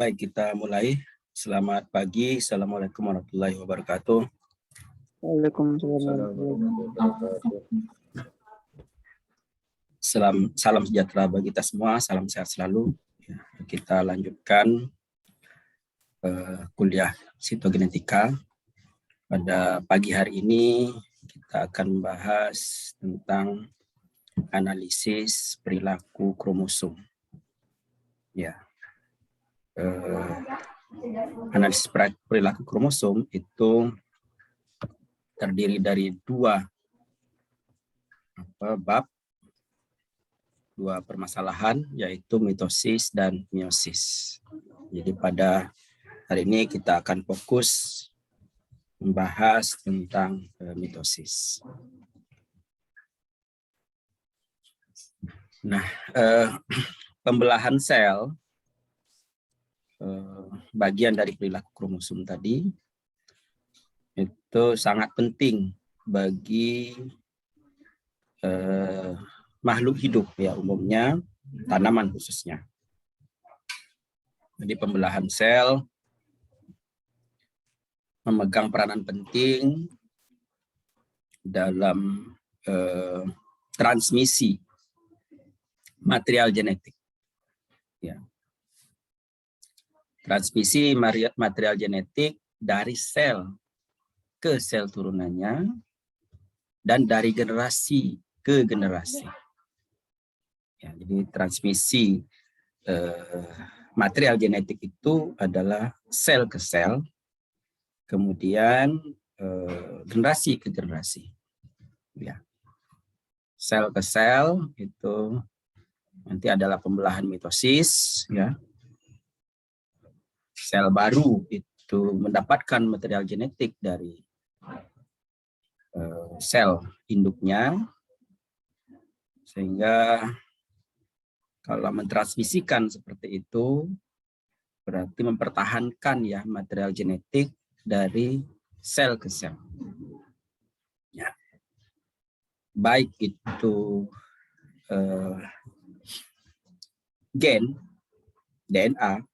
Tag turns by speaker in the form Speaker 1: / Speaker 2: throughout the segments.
Speaker 1: Baik, kita mulai. Selamat pagi. Assalamualaikum warahmatullahi wabarakatuh.
Speaker 2: Waalaikumsalam.
Speaker 1: Salam sejahtera bagi kita semua. Salam sehat selalu. Kita lanjutkan kuliah sitogenetika. Pada pagi hari ini kita akan membahas tentang analisis perilaku kromosom. Ya. Analisis perilaku kromosom itu terdiri dari dua permasalahan, yaitu mitosis dan meiosis. Jadi pada hari ini kita akan fokus membahas tentang mitosis. Nah, pembelahan sel bagian dari perilaku kromosom tadi itu sangat penting bagi makhluk hidup, ya, umumnya tanaman khususnya. Jadi pembelahan sel memegang peranan penting dalam transmisi material genetik. Ya. Transmisi material genetik dari sel ke sel turunannya dan dari generasi ke generasi. Ya, jadi transmisi material genetik itu adalah sel ke sel, kemudian generasi ke generasi. Ya. Sel ke sel itu nanti adalah pembelahan mitosis, ya. Sel baru itu mendapatkan material genetik dari sel induknya, sehingga kalau mentransmisikan seperti itu berarti mempertahankan, ya, material genetik dari sel ke sel. Ya. Baik itu gen, DNA,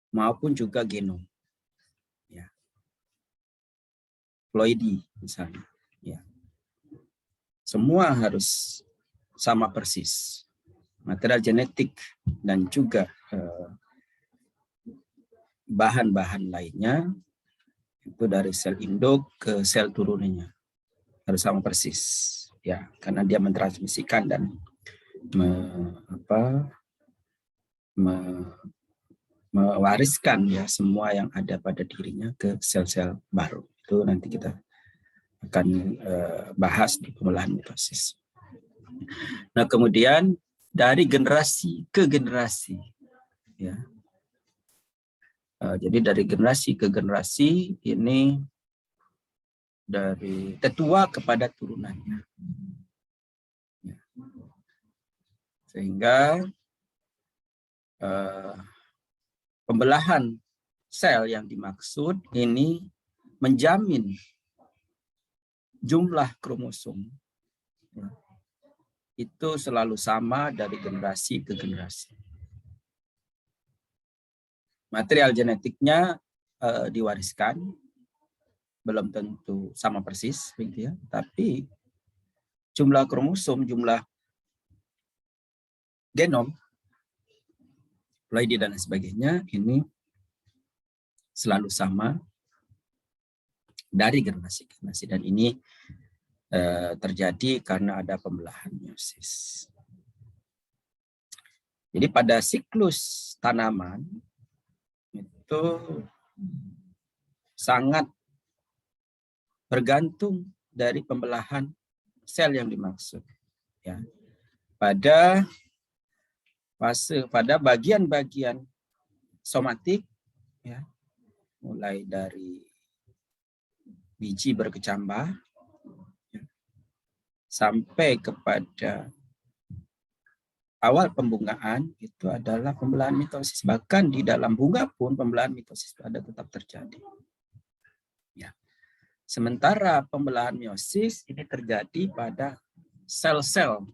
Speaker 1: maupun juga genom. Ya. Ploidi misalnya. Ya. Semua harus sama persis. Material genetik dan juga bahan-bahan lainnya itu dari sel induk ke sel turunannya harus sama persis, ya, karena dia mentransmisikan dan mewariskan, ya, semua yang ada pada dirinya ke sel-sel baru. Itu nanti kita akan bahas di pembelahan mitosis. Nah, kemudian dari generasi ke generasi, ya. Jadi dari generasi ke generasi ini dari tetua kepada turunannya. Ya. Sehingga pembelahan sel yang dimaksud ini menjamin jumlah kromosom, ya, itu selalu sama dari generasi ke generasi. Material genetiknya diwariskan, belum tentu sama persis, gitu ya, tapi jumlah kromosom, jumlah genom, ploidi dan sebagainya ini selalu sama dari generasi ke generasi, dan ini terjadi karena ada pembelahan meiosis. Jadi pada siklus tanaman itu sangat bergantung dari pembelahan sel yang dimaksud, ya. Pada bagian-bagian somatik, ya, mulai dari biji berkecambah, ya, sampai kepada awal pembungaan itu adalah pembelahan mitosis. Bahkan di dalam bunga pun pembelahan mitosis ada tetap terjadi. Ya. Sementara pembelahan meiosis ini terjadi pada sel-sel,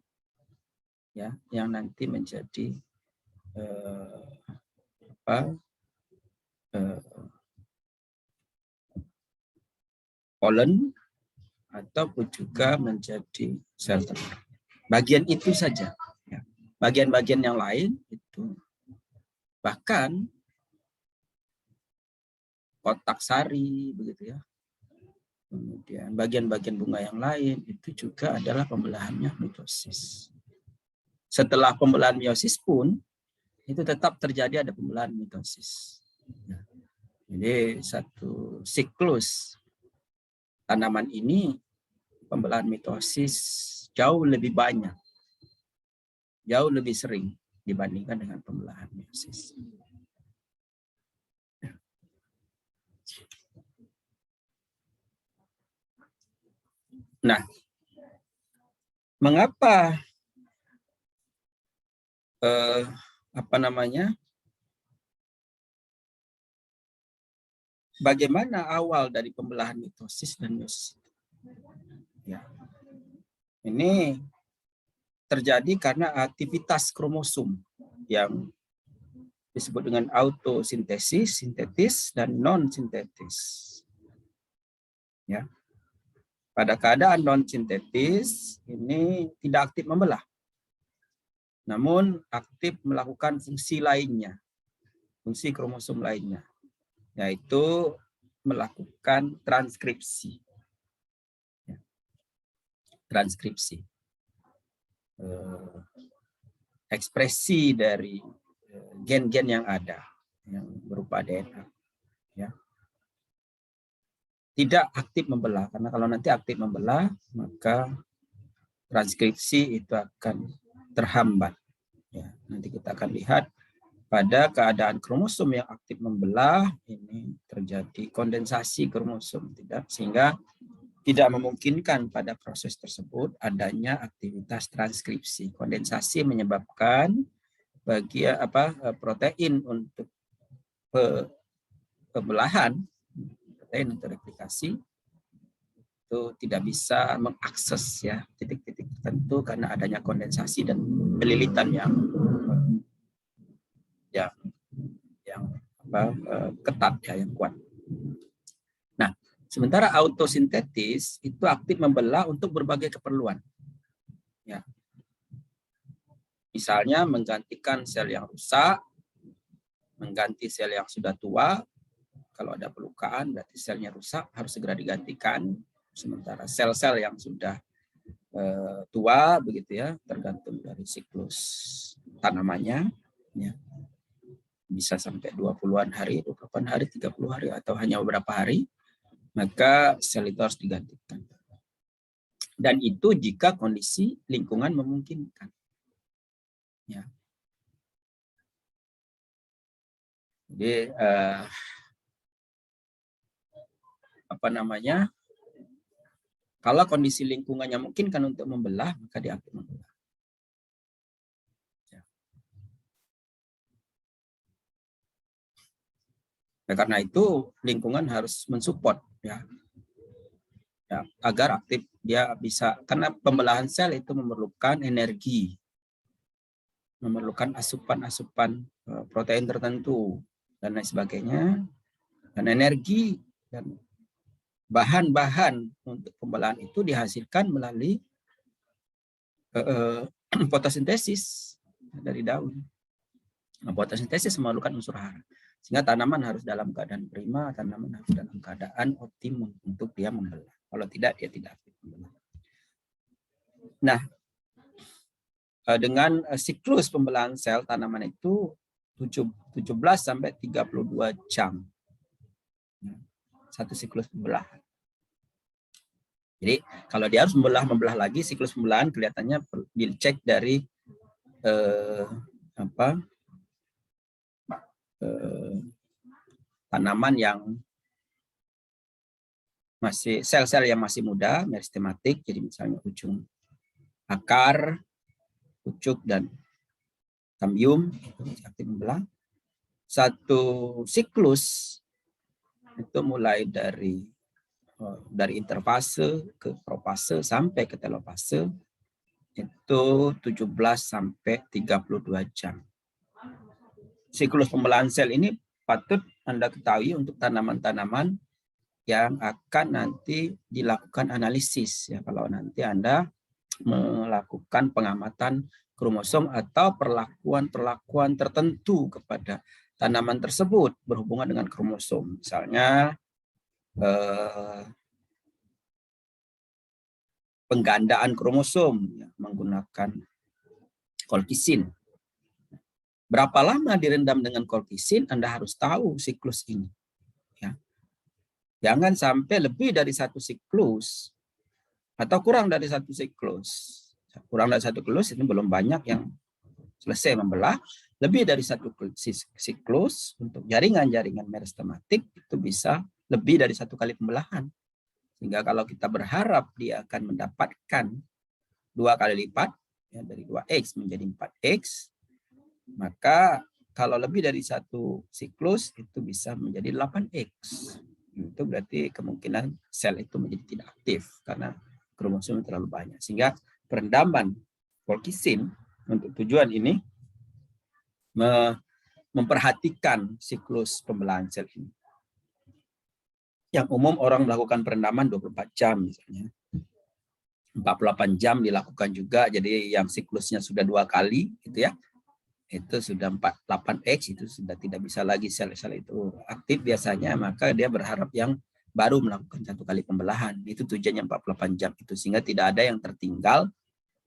Speaker 1: ya, yang nanti menjadi polen ataupun juga menjadi sel telur. Bagian itu saja. Ya. Bagian-bagian yang lain itu bahkan kotak sari begitu ya. Kemudian bagian-bagian bunga yang lain itu juga adalah pembelahannya mitosis. Setelah pembelahan meiosis pun itu tetap terjadi ada pembelahan mitosis. Ya. Jadi satu siklus tanaman ini pembelahan mitosis jauh lebih banyak, jauh lebih sering dibandingkan dengan pembelahan meiosis. Nah, mengapa bagaimana awal dari pembelahan mitosis dan meiosis? Ya. Ini terjadi karena aktivitas kromosom yang disebut dengan autosintesis, sintetis, dan non-sintetis. Ya. Pada keadaan non-sintetis, ini tidak aktif membelah, namun aktif melakukan fungsi lainnya, fungsi kromosom lainnya, yaitu melakukan transkripsi. Transkripsi. Ekspresi dari gen-gen yang ada, yang berupa DNA. Ya. Tidak aktif membelah, karena kalau nanti aktif membelah, maka transkripsi itu akan terhambat. Ya, nanti kita akan lihat pada keadaan kromosom yang aktif membelah, ini terjadi kondensasi kromosom, sehingga tidak memungkinkan pada proses tersebut adanya aktivitas transkripsi. Kondensasi menyebabkan protein untuk pembelahan, protein untuk replikasi itu tidak bisa mengakses ya titik-titik tertentu karena adanya kondensasi dan pelilitan yang ketat ya, yang kuat. Nah, sementara autosintetis itu aktif membelah untuk berbagai keperluan. Ya. Misalnya menggantikan sel yang rusak, mengganti sel yang sudah tua. Kalau ada pelukaan berarti selnya rusak, harus segera digantikan. Sementara sel-sel yang sudah tua begitu ya, tergantung dari siklus tanamannya ya. Bisa sampai 20-an hari, 28 hari, 30 hari atau hanya beberapa hari, maka sel itu harus digantikan. Dan itu jika kondisi lingkungan memungkinkan. Ya. Jadi kalau kondisi lingkungannya memungkinkan untuk membelah, maka dia aktif membelah. Ya. Nah, karena itu lingkungan harus mensupport ya. Ya, agar aktif dia bisa, karena pembelahan sel itu memerlukan energi, memerlukan asupan-asupan protein tertentu dan lain sebagainya, dan energi dan bahan-bahan untuk pembelahan itu dihasilkan melalui fotosintesis dari daun. Nah, fotosintesis memerlukan unsur hara, sehingga tanaman harus dalam keadaan prima, tanaman harus dalam keadaan optimum untuk dia membelah. Kalau tidak, dia tidak aktif membelah. Nah, dengan siklus pembelahan sel tanaman itu 17 sampai 32 jam. Satu siklus pembelahan. Jadi kalau dia harus membelah lagi, siklus pembelahan kelihatannya dicek dari tanaman yang masih sel-sel yang masih muda, meristematik, jadi misalnya ujung akar, pucuk dan kambium aktif membelah. Satu siklus itu mulai dari interfase ke profase sampai ke telofase itu 17 sampai 32 jam. siklus pembelahan sel ini patut Anda ketahui untuk tanaman-tanaman yang akan nanti dilakukan analisis ya, kalau nanti Anda melakukan pengamatan kromosom atau perlakuan tertentu kepada tanaman tersebut berhubungan dengan kromosom. Misalnya penggandaan kromosom ya, menggunakan kolkisin. Berapa lama direndam dengan kolkisin, Anda harus tahu siklus ini. Ya. Jangan sampai lebih dari satu siklus atau kurang dari satu siklus. Kurang dari satu siklus ini belum banyak yang selesai membelah. Lebih dari satu siklus untuk jaringan-jaringan meristematik itu bisa lebih dari satu kali pembelahan. Sehingga kalau kita berharap dia akan mendapatkan 2 kali lipat, ya, dari 2X menjadi 4X, maka kalau lebih dari satu siklus itu bisa menjadi 8X. Itu berarti kemungkinan sel itu menjadi tidak aktif karena kromosom terlalu banyak. Sehingga perendaman kolkisin untuk tujuan ini memperhatikan siklus pembelahan sel ini. Yang umum orang melakukan perendaman 24 jam misalnya. 48 jam dilakukan juga, jadi yang siklusnya sudah 2 kali gitu ya. Itu sudah 8X, itu sudah tidak bisa lagi sel-sel itu aktif biasanya, maka dia berharap yang baru melakukan 1 kali pembelahan. Itu tujuannya 48 jam itu, sehingga tidak ada yang tertinggal,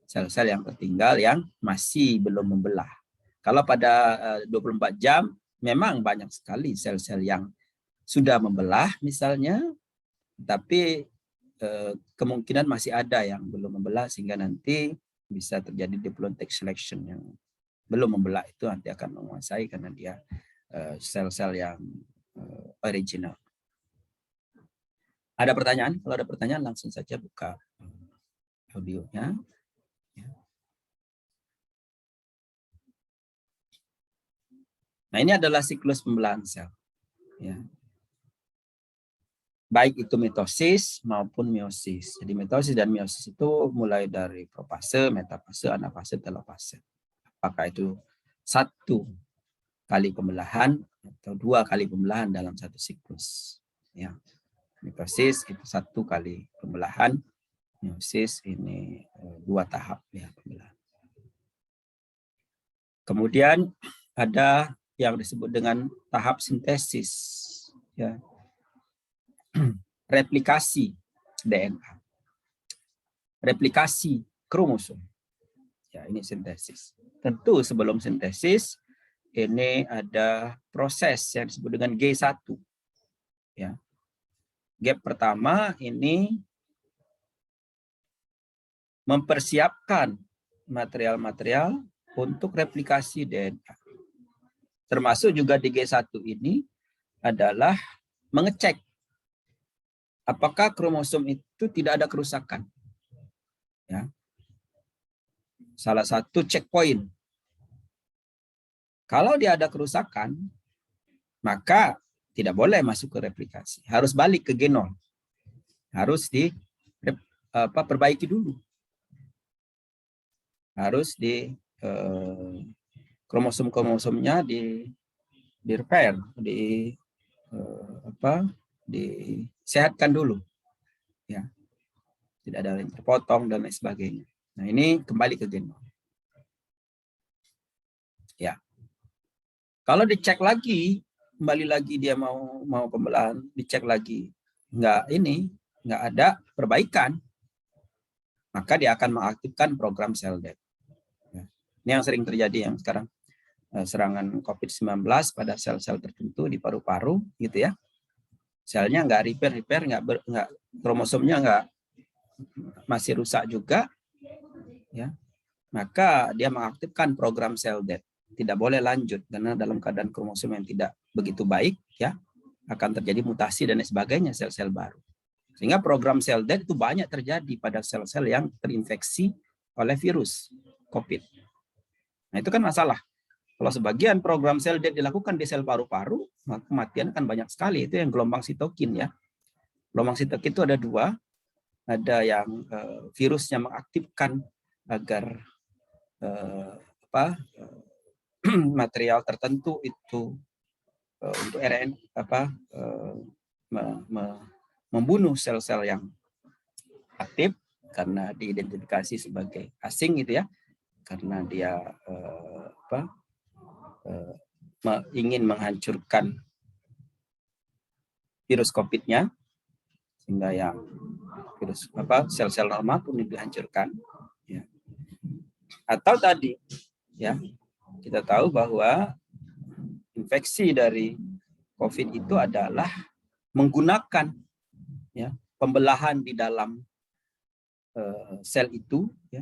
Speaker 1: sel-sel yang tertinggal yang masih belum membelah. Kalau pada 24 jam memang banyak sekali sel-sel yang sudah membelah misalnya, tapi kemungkinan masih ada yang belum membelah, sehingga nanti bisa terjadi diplomatic selection yang belum membelah itu nanti akan menguasai karena dia sel-sel yang original. Ada pertanyaan? Kalau ada pertanyaan langsung saja buka audionya. Nah, ini adalah siklus pembelahan sel. Ya. Baik itu mitosis maupun meiosis. Jadi mitosis dan meiosis itu mulai dari profase, metafase, anafase, telofase. Apakah itu 1 kali pembelahan atau 2 kali pembelahan dalam satu siklus. Ya. Mitosis itu 1 kali pembelahan, meiosis ini 2 tahap ya pembelahan. Kemudian ada yang disebut dengan tahap sintesis, ya. Replikasi DNA, replikasi kromosom. Ya, ini sintesis. Tentu sebelum sintesis ini ada proses yang disebut dengan G1. Ya. Gap pertama ini mempersiapkan material-material untuk replikasi DNA. Termasuk juga di G1 ini adalah mengecek apakah kromosom itu tidak ada kerusakan. Ya. Salah satu checkpoint. Kalau dia ada kerusakan, maka tidak boleh masuk ke replikasi. Harus balik ke genol. Harus diperbaiki dulu. Harus di kromosom-kromosomnya di repair, disehatkan dulu. Ya. Tidak ada yang terpotong dan lain sebagainya. Nah, ini kembali ke genol. Ya. Kalau dicek lagi, kembali lagi dia mau pembelahan, dicek lagi nggak ada perbaikan, maka dia akan mengaktifkan program cell death. Ya. Ini yang sering terjadi yang sekarang, serangan COVID-19 pada sel-sel tertentu di paru-paru gitu ya. Selnya nggak repair, nggak kromosomnya masih rusak juga, ya. Maka dia mengaktifkan program cell death. Tidak boleh lanjut karena dalam keadaan kromosom yang tidak begitu baik, ya, akan terjadi mutasi dan sebagainya sel-sel baru. Sehingga program cell death itu banyak terjadi pada sel-sel yang terinfeksi oleh virus COVID. Nah, itu kan masalah. Kalau sebagian program sel death dilakukan di sel paru-paru, maka kematian kan banyak sekali. Itu yang gelombang sitokin ya. Gelombang sitokin itu ada 2. Ada yang virusnya mengaktifkan agar material tertentu itu untuk membunuh sel-sel yang aktif karena diidentifikasi sebagai asing gitu ya, karena dia ingin menghancurkan virus COVID-nya, sehingga yang virus sel-sel normal pun dihancurkan. Ya. Atau tadi ya, kita tahu bahwa infeksi dari COVID itu adalah menggunakan ya pembelahan di dalam sel itu ya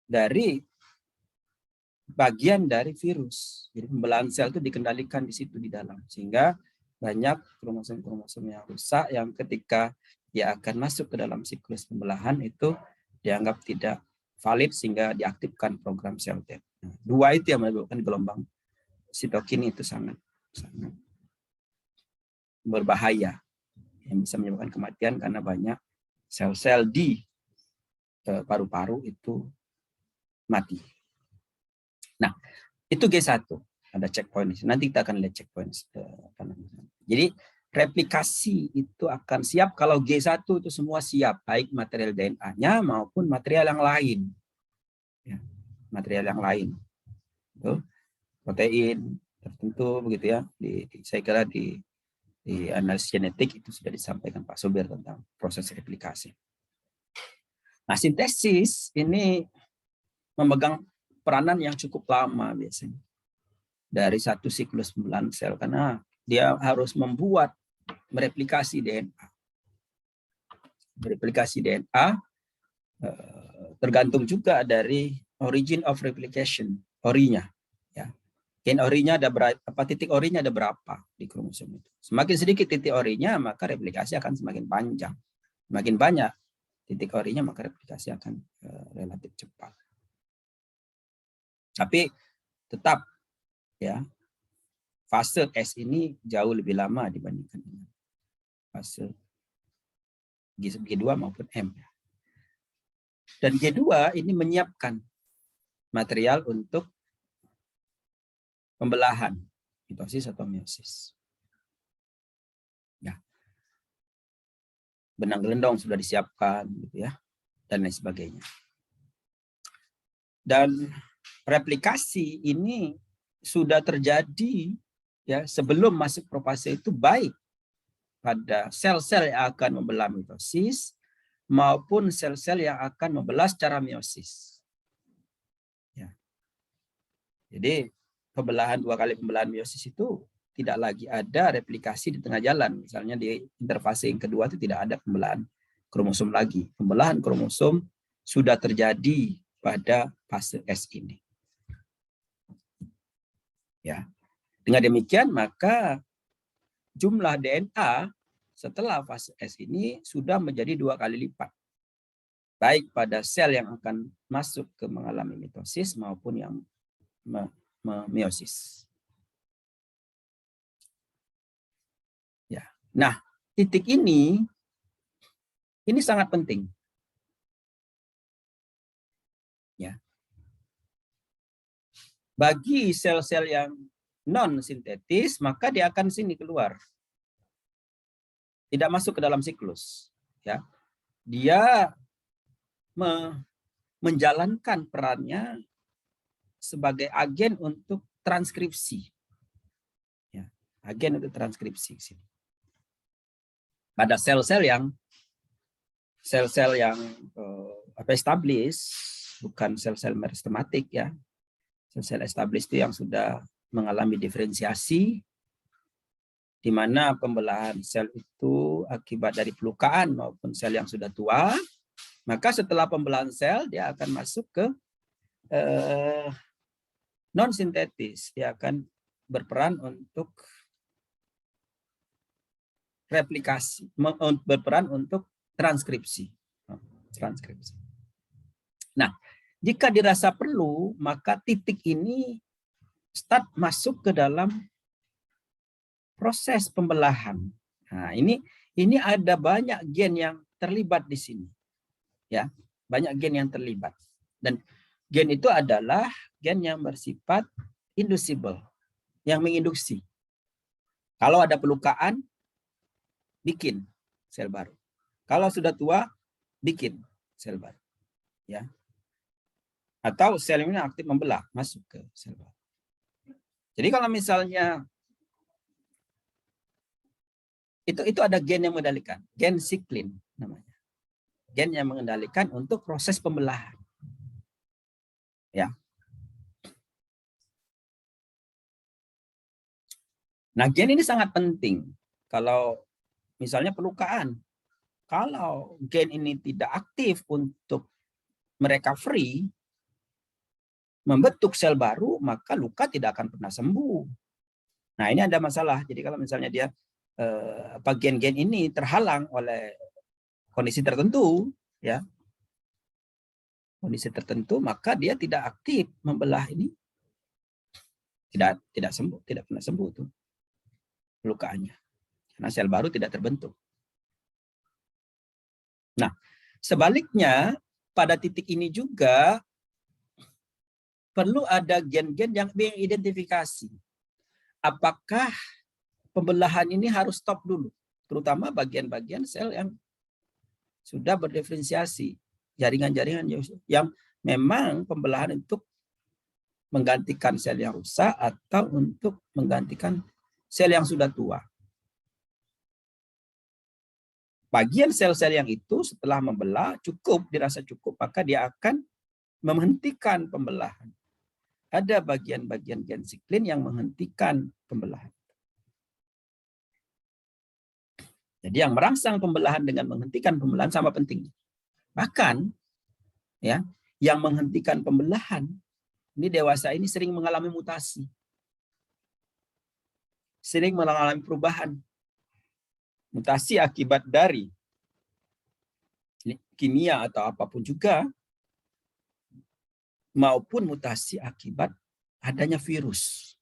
Speaker 1: dari bagian dari virus. Jadi pembelahan sel itu dikendalikan di situ di dalam, sehingga banyak kromosom-kromosom yang rusak yang ketika dia akan masuk ke dalam siklus pembelahan itu dianggap tidak valid sehingga diaktifkan program sel death. Nah, dua itu yang menyebabkan gelombang sitokinin itu sangat berbahaya, yang bisa menyebabkan kematian karena banyak sel-sel di paru-paru itu mati. Nah, itu G1, ada checkpoint. Nanti kita akan lihat checkpoint. Jadi replikasi itu akan siap kalau G1 itu semua siap, baik material DNA-nya maupun material yang lain. Ya, material yang lain. Tuh, protein tertentu begitu ya. Saya kira di analisis genetik itu sudah disampaikan Pak Subir tentang proses replikasi. Nah, sintesis ini memegang peranan yang cukup lama biasanya dari satu siklus pembelahan sel, karena dia harus mereplikasi DNA. Replikasi DNA tergantung juga dari origin of replication, orinya. Ya. Orinya ada berapa, titik orinya ada berapa di kromosom itu. Semakin sedikit titik orinya, maka replikasi akan semakin panjang. Semakin banyak titik orinya, maka replikasi akan relatif cepat. Tapi tetap ya, fase S ini jauh lebih lama dibandingkan dengan fase G2 maupun M. Dan G2 ini menyiapkan material untuk pembelahan, mitosis atau meiosis. Ya. Benang gelendong sudah disiapkan gitu ya, dan lain sebagainya. Dan replikasi ini sudah terjadi ya sebelum masuk profase itu, baik pada sel-sel yang akan membelah mitosis maupun sel-sel yang akan membelah secara meiosis. Ya. Jadi dua kali pembelahan meiosis itu tidak lagi ada replikasi di tengah jalan. Misalnya di interfase yang kedua itu tidak ada pembelahan kromosom lagi. Pembelahan kromosom sudah terjadi pada fase S ini. Ya. Dengan demikian maka jumlah DNA setelah fase S ini sudah menjadi 2 kali lipat. Baik pada sel yang akan masuk ke mengalami mitosis maupun yang meiosis. Ya. Nah, titik ini sangat penting. Ya. Bagi sel-sel yang non sintetis, maka dia akan sini keluar. Tidak masuk ke dalam siklus. Ya. Dia menjalankan perannya sebagai agen untuk transkripsi. Ya. Agen untuk transkripsi. Pada sel-sel yang established, bukan sel-sel meristematik ya. Sel-sel established itu yang sudah mengalami diferensiasi, di mana pembelahan sel itu akibat dari pelukaan maupun sel yang sudah tua, maka setelah pembelahan sel dia akan masuk ke non sintetis, dia akan berperan untuk replikasi, berperan untuk transkripsi. Nah, jika dirasa perlu, maka titik ini start masuk ke dalam proses pembelahan. Nah, ini ada banyak gen yang terlibat di sini. Ya, banyak gen yang terlibat. Dan Gen itu adalah gen yang bersifat inducible, yang menginduksi. Kalau ada pelukaan, bikin sel baru. Kalau sudah tua, bikin sel baru. Ya. Atau sel ini aktif membelah, masuk ke sel baru. Jadi kalau misalnya itu ada gen yang mengendalikan, gen siklin namanya. Gen yang mengendalikan untuk proses pembelahan. Ya. Nah, gen ini sangat penting. Kalau misalnya pelukaan, kalau gen ini tidak aktif untuk merecovery, membentuk sel baru, maka luka tidak akan pernah sembuh. Nah, ini ada masalah. Jadi kalau misalnya dia gen-gen ini terhalang oleh kondisi tertentu, ya, kondisi tertentu, maka dia tidak aktif membelah ini, tidak sembuh, tidak pernah sembuh tuh lukaannya, karena sel baru tidak terbentuk. Nah, sebaliknya pada titik ini juga perlu ada gen-gen yang mengidentifikasi apakah pembelahan ini harus stop dulu, terutama bagian-bagian sel yang sudah berdiferensiasi, jaringan-jaringan yang memang pembelahan untuk menggantikan sel yang rusak atau untuk menggantikan sel yang sudah tua. Bagian sel-sel yang itu setelah membelah cukup, dirasa cukup, maka dia akan menghentikan pembelahan. Ada bagian-bagian gen siklin yang menghentikan pembelahan. Jadi yang merangsang pembelahan dengan menghentikan pembelahan sama penting. Bahkan ya, yang menghentikan pembelahan ini dewasa ini sering mengalami mutasi. Sering mengalami perubahan. Mutasi akibat dari kimia atau apapun juga, maupun mutasi akibat adanya virus.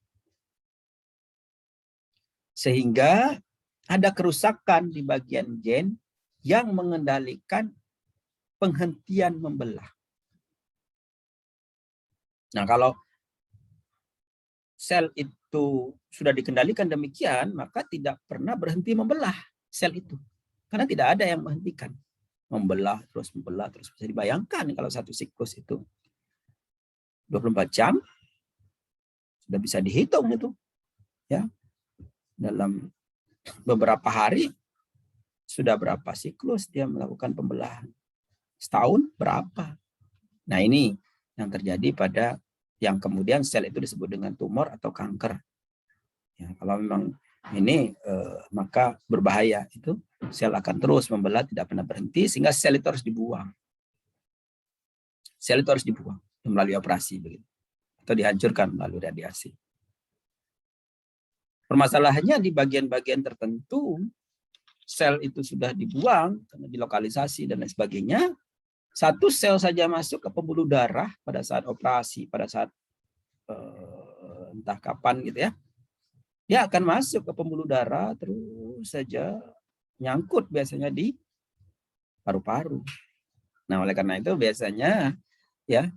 Speaker 1: Sehingga ada kerusakan di bagian gen yang mengendalikan penghentian membelah. Nah, kalau sel itu sudah dikendalikan demikian, maka tidak pernah berhenti membelah sel itu. Karena tidak ada yang menghentikan. Membelah, terus bisa dibayangkan kalau satu siklus itu 24 jam, sudah bisa dihitung itu. Ya. Dalam beberapa hari, sudah berapa siklus dia melakukan pembelahan. Setahun berapa. Nah, ini yang terjadi pada yang kemudian sel itu disebut dengan tumor atau kanker. Ya, kalau memang ini maka berbahaya, itu sel akan terus membelah, tidak pernah berhenti, sehingga sel itu harus dibuang. Sel itu harus dibuang melalui operasi begitu, atau dihancurkan melalui radiasi. Permasalahannya di bagian-bagian tertentu sel itu sudah dibuang karena dilokalisasi dan lain sebagainya. Satu sel saja masuk ke pembuluh darah pada saat operasi, pada saat entah kapan gitu ya, dia akan masuk ke pembuluh darah terus saja nyangkut biasanya di paru-paru. Nah, oleh karena itu biasanya ya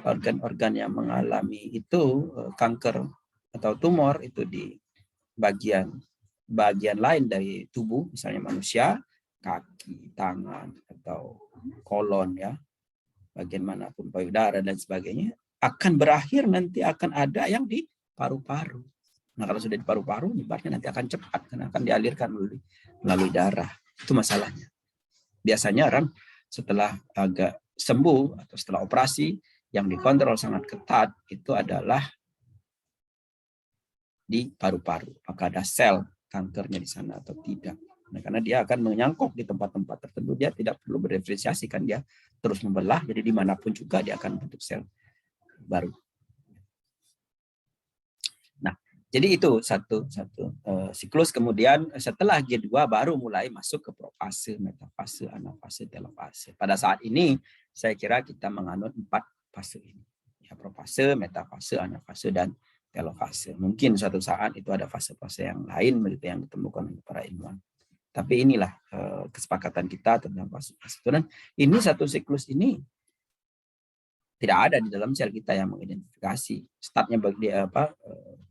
Speaker 1: organ-organ yang mengalami itu kanker atau tumor itu di bagian lain dari tubuh, misalnya manusia, kaki, tangan, atau kolon ya, bagian manapun, payudara dan sebagainya, akan berakhir nanti akan ada yang di paru-paru. Nah, kalau sudah di paru-paru, nyebarnya nanti akan cepat karena akan dialirkan melalui darah. Itu masalahnya. Biasanya orang setelah agak sembuh atau setelah operasi yang dikontrol sangat ketat itu adalah di paru-paru. Apakah ada sel kankernya di sana atau tidak? Nah, karena dia akan menyangkut di tempat-tempat tertentu, dia tidak perlu berdiferensiasi, kan dia terus membelah, jadi dimanapun juga dia akan bentuk sel baru. Nah, jadi itu satu siklus. Kemudian setelah G2 baru mulai masuk ke profase, metafase, anafase, telofase. Pada saat ini saya kira kita menganut 4 fase ini. Ya, profase, metafase, anafase, dan telofase. Mungkin suatu saat itu ada fase-fase yang lain begitu yang ditemukan oleh para ilmuwan. Tapi inilah kesepakatan kita tentang fase-fase itu. Dan ini satu siklus ini tidak ada di dalam sel kita yang mengidentifikasi. Startnya bagi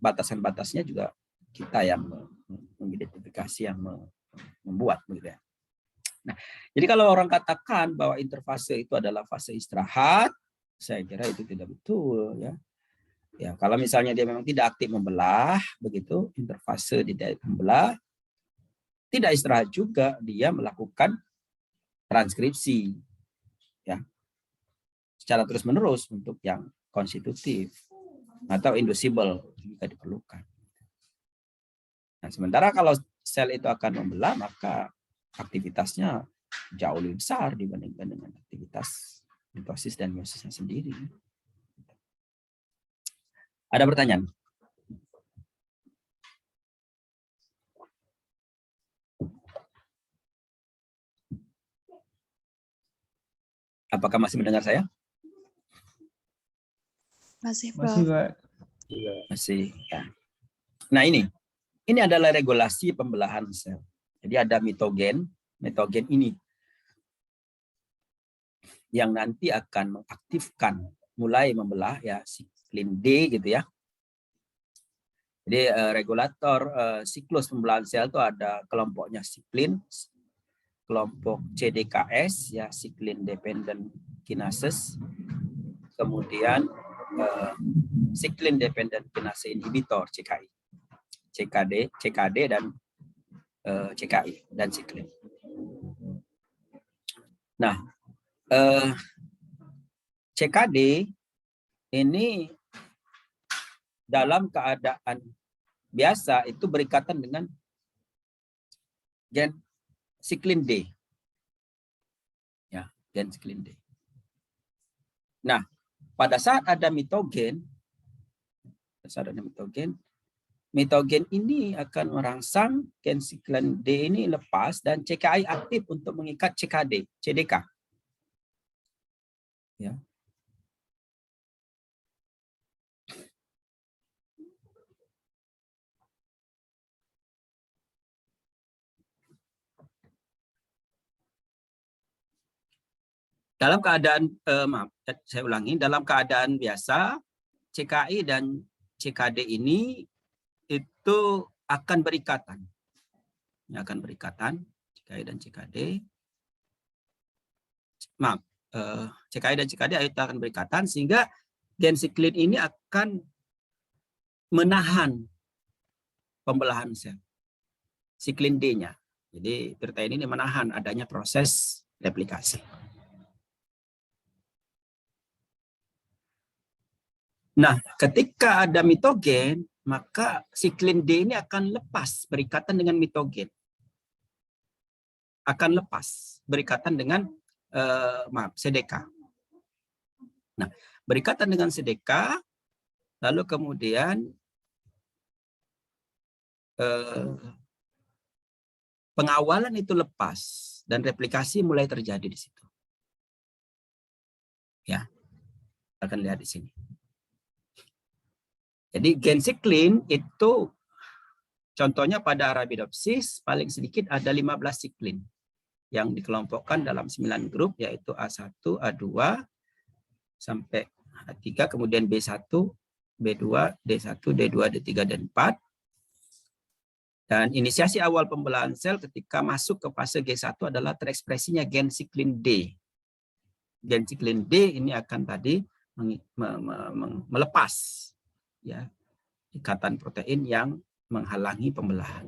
Speaker 1: batasan-batasnya juga kita yang mengidentifikasi, yang membuat, begitu ya. Nah, jadi kalau orang katakan bahwa interfase itu adalah fase istirahat, saya kira itu tidak betul, ya. Ya, kalau misalnya dia memang tidak aktif membelah, begitu interfase tidak membelah, tidak istirahat juga, dia melakukan transkripsi, ya, secara terus-menerus untuk yang konstitutif atau inducible jika diperlukan. Nah, sementara kalau sel itu akan membelah, maka aktivitasnya jauh lebih besar dibandingkan dengan aktivitas mitosis dan meisosisnya sendiri. Ada pertanyaan? Apakah masih mendengar saya?
Speaker 2: Masih,
Speaker 3: Masih,
Speaker 2: Prof.
Speaker 3: Pak.
Speaker 1: Masih. Ya. Nah, ini adalah regulasi pembelahan sel. Jadi ada mitogen. Mitogen ini yang nanti akan mengaktifkan, mulai membelah, ya, siklin D gitu ya. Jadi regulator siklus pembelahan sel itu ada kelompoknya siklin, kelompok CDKS, ya, siklin dependent kinases, kemudian siklin dependent kinase inhibitor CKI, CKD dan CKI dan siklin. Nah, CKD ini dalam keadaan biasa itu berikatan dengan gen siklin D. Ya, gen siklin D. Nah, pada saat ada mitogen, mitogen ini akan merangsang gen siklin D ini lepas dan CKI aktif untuk mengikat CKD, CDK. Ya. Dalam keadaan, saya ulangi, dalam keadaan biasa, CKI dan CKD ini itu akan berikatan. Akan berikatan, CKI dan CKD. CKI dan CKD itu akan berikatan, sehingga gen siklin ini akan menahan pembelahan sel. Siklin D-nya. Jadi protein ini menahan adanya proses replikasi. Nah, ketika ada mitogen, maka siklin D ini akan lepas berikatan dengan mitogen. Akan lepas berikatan dengan CDK. Nah, berikatan dengan CDK, lalu kemudian pengawalan itu lepas dan replikasi mulai terjadi di situ. Ya, akan lihat di sini. Jadi gen siklin itu contohnya pada Arabidopsis paling sedikit ada 15 siklin yang dikelompokkan dalam 9 grup, yaitu A1, A2 sampai A3, kemudian B1, B2, D1, D2, D3 dan 4. Dan inisiasi awal pembelahan sel ketika masuk ke fase G1 adalah terekspresinya gen siklin D. Gen siklin D ini akan tadi melepas, ya, ikatan protein yang menghalangi pembelahan.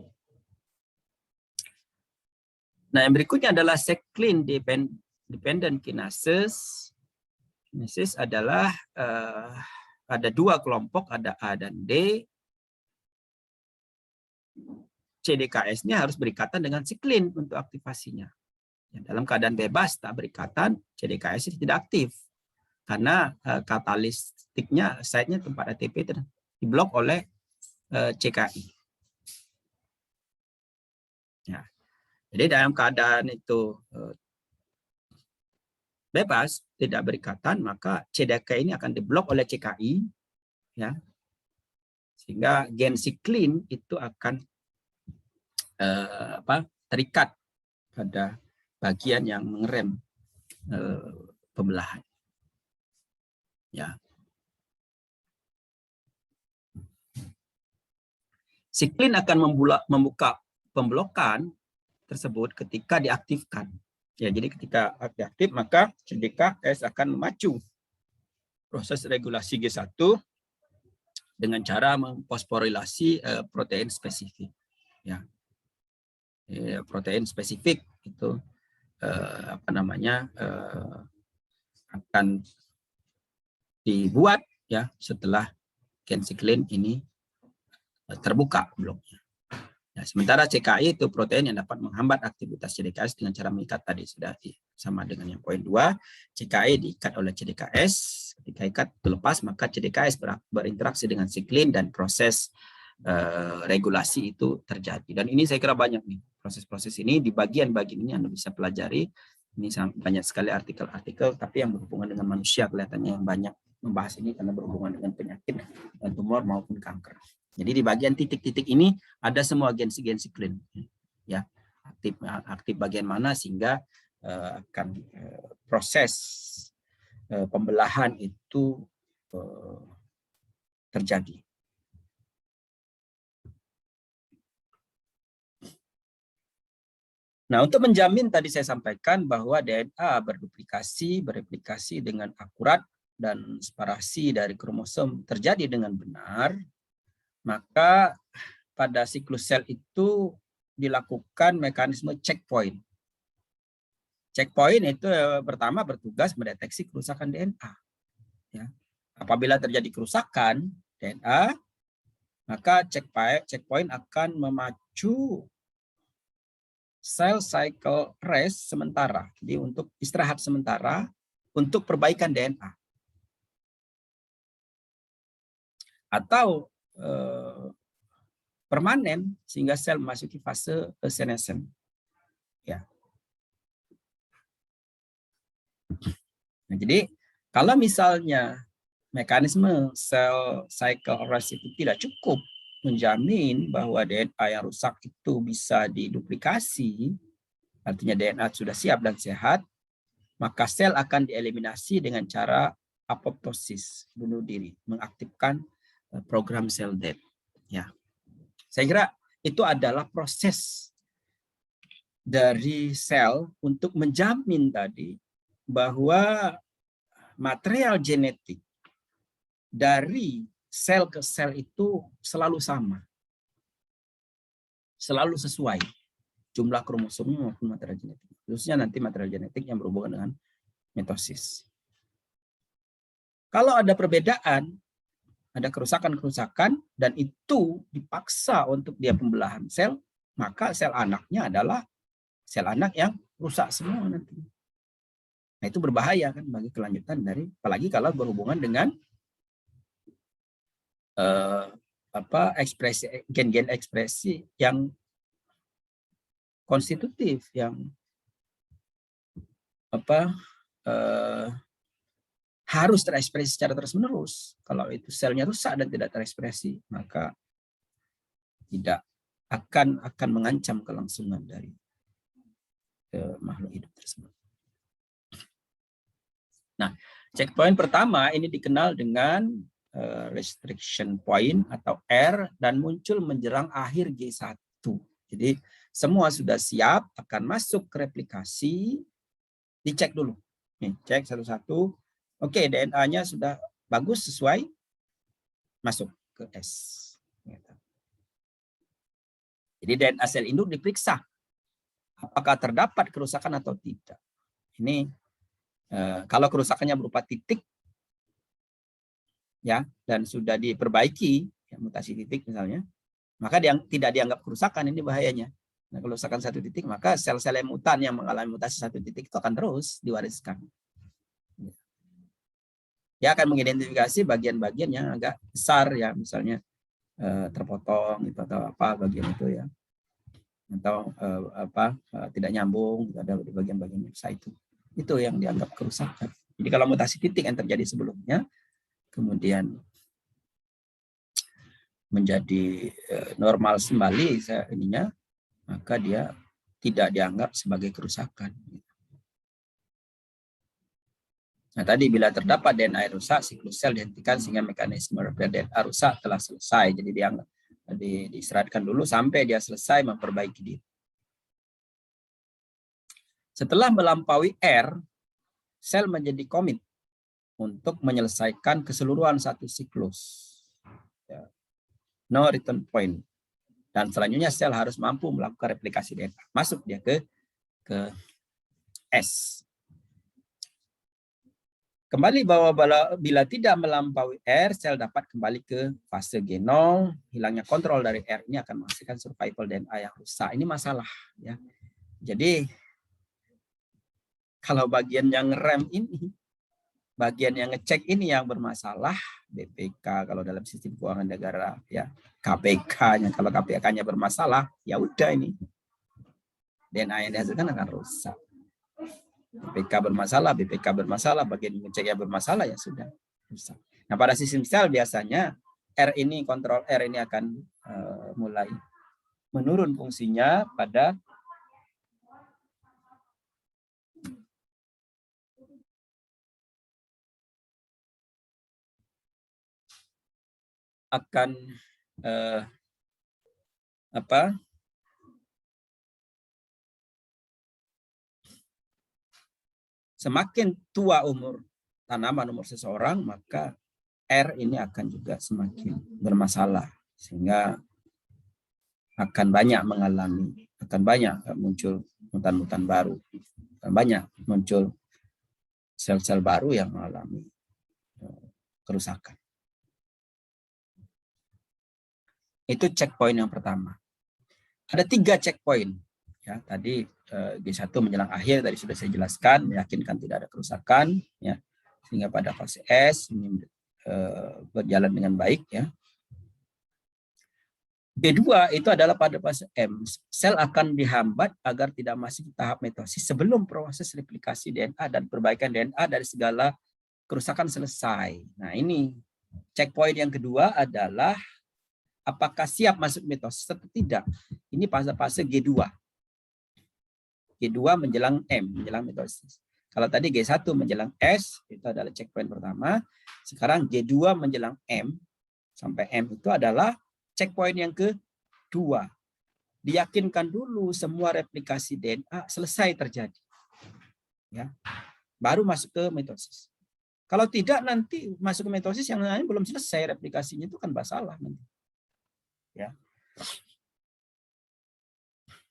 Speaker 1: Nah, yang berikutnya adalah siklin dependent kinases. Kinases adalah ada dua kelompok, ada A dan D. CDKS-nya harus berikatan dengan siklin untuk aktivasinya. Ya, dalam keadaan bebas tak berikatan, CDKS tidak aktif karena katalistiknya, site-nya tempat ATP diblok oleh CKI. Ya. Jadi dalam keadaan itu bebas, tidak berikatan, maka CDK ini akan diblok oleh CKI, ya, sehingga gen siklin itu akan terikat pada bagian yang mengerem pembelahan. Ya. Siklin akan membuka pemblokan tersebut ketika diaktifkan. Ya, jadi ketika aktif maka CDKS akan memacu proses regulasi G1 dengan cara memfosforilasi protein spesifik. Ya. Protein spesifik itu akan dibuat ya setelah gen siklin ini terbuka bloknya. Nah, sementara CKI itu protein yang dapat menghambat aktivitas CDKS dengan cara mengikat tadi sudah sama dengan yang poin 2. CKI diikat oleh CDKS, ketika ikat terlepas maka CDKS berinteraksi dengan siklin dan proses regulasi itu terjadi. Dan ini saya kira banyak nih proses-proses ini di bagian-bagian ini Anda bisa pelajari. Ini banyak sekali artikel-artikel, tapi yang berhubungan dengan manusia kelihatannya yang banyak membahas ini karena berhubungan dengan penyakit tumor maupun kanker. Jadi di bagian titik-titik ini ada semua gen siklin, ya aktif bagian mana sehingga akan proses pembelahan itu terjadi. Nah, untuk menjamin tadi saya sampaikan bahwa DNA bereplikasi dengan akurat dan separasi dari kromosom terjadi dengan benar, maka pada siklus sel itu dilakukan mekanisme checkpoint. Checkpoint itu pertama bertugas mendeteksi kerusakan DNA. Ya. Apabila terjadi kerusakan DNA, maka checkpoint akan memacu cell cycle rest sementara. Jadi untuk istirahat sementara untuk perbaikan DNA. Atau permanen sehingga sel memasuki fase senescence. Ya. Nah, jadi kalau misalnya mekanisme cell cycle arrest itu tidak cukup menjamin bahwa DNA yang rusak itu bisa diduplikasi, artinya DNA sudah siap dan sehat, maka sel akan dieliminasi dengan cara apoptosis, bunuh diri, mengaktifkan program cell death. Ya. Saya kira itu adalah proses dari sel untuk menjamin tadi bahwa material genetik dari sel ke sel itu selalu sama. Selalu sesuai jumlah kromosomnya maupun material genetik. Khususnya nanti material genetik yang berhubungan dengan mitosis. Kalau ada perbedaan, ada kerusakan-kerusakan, dan itu dipaksa untuk dia pembelahan sel, maka sel anaknya adalah sel anak yang rusak semua nanti. Nah, itu berbahaya kan bagi kelanjutan dari, apalagi kalau berhubungan dengan ekspresi gen-gen ekspresi yang konstitutif, yang harus terekspresi secara terus-menerus. Kalau itu selnya rusak dan tidak terekspresi, maka tidak akan mengancam kelangsungan dari makhluk hidup tersebut. Nah, checkpoint pertama ini dikenal dengan restriction point atau R dan muncul menjelang akhir G1. Jadi semua sudah siap akan masuk ke replikasi, dicek dulu. Nih, cek satu-satu. Oke, DNA-nya sudah bagus, sesuai, masuk ke S. Jadi DNA sel induk diperiksa apakah terdapat kerusakan atau tidak. Ini kalau kerusakannya berupa titik, ya, dan sudah diperbaiki, ya, mutasi titik misalnya, maka tidak dianggap kerusakan, ini bahayanya. Nah, kerusakan satu titik, maka sel-sel mutan yang mengalami mutasi satu titik itu akan terus diwariskan. Dia akan mengidentifikasi bagian-bagian yang agak besar, ya, misalnya terpotong itu atau apa bagian itu, ya, atau tidak nyambung, ada di bagian-bagian besar itu yang dianggap kerusakan. Jadi kalau mutasi titik yang terjadi sebelumnya kemudian menjadi normal kembali ininya, maka dia tidak dianggap sebagai kerusakan. Nah, tadi bila terdapat DNA rusak, siklus sel dihentikan sehingga mekanisme repair DNA rusak telah selesai. Jadi dia diistirahatkan dulu sampai dia selesai memperbaiki diri. Setelah melampaui R, sel menjadi komit untuk menyelesaikan keseluruhan satu siklus. No return point. Dan selanjutnya sel harus mampu melakukan replikasi DNA. Masuk dia ke S. Kembali bahwa bila tidak melampaui R, sel dapat kembali ke fase genom. Hilangnya kontrol dari R ini akan menghasilkan survival DNA yang rusak. Ini masalah, ya. Jadi kalau bagian yang rem ini, bagian yang ngecek ini yang bermasalah, BPK kalau dalam sistem keuangan negara, ya KPK-nya, kalau KPK-nya bermasalah, ya udah ini DNA yang dihasilkan akan rusak. BPK bermasalah, bagian ngeceknya bermasalah, ya sudah rusak. Nah, pada sistem sel biasanya R ini, kontrol R ini akan mulai menurun fungsinya pada akan semakin tua umur tanaman, umur seseorang, maka R ini akan juga semakin bermasalah, sehingga akan banyak muncul mutan-mutan baru, akan banyak muncul sel-sel baru yang mengalami kerusakan. Itu checkpoint yang pertama. Ada 3 checkpoint. Ya, tadi G1 menjelang akhir tadi sudah saya jelaskan, meyakinkan tidak ada kerusakan, ya, sehingga pada fase S ini berjalan dengan baik, ya. B2 itu adalah pada fase M, sel akan dihambat agar tidak masuk tahap mitosis sebelum proses replikasi DNA dan perbaikan DNA dari segala kerusakan selesai. Nah, ini checkpoint yang kedua adalah apakah siap masuk mitosis atau tidak. Ini fase G2. G2 menjelang M, menjelang mitosis. Kalau tadi G1 menjelang S, itu adalah checkpoint pertama. Sekarang G2 menjelang M, sampai M itu adalah checkpoint yang kedua. Diyakinkan dulu semua replikasi DNA selesai terjadi. Ya. Baru masuk ke mitosis. Kalau tidak nanti masuk ke mitosis yang lain belum selesai replikasinya, itu kan masalah nanti. Ya.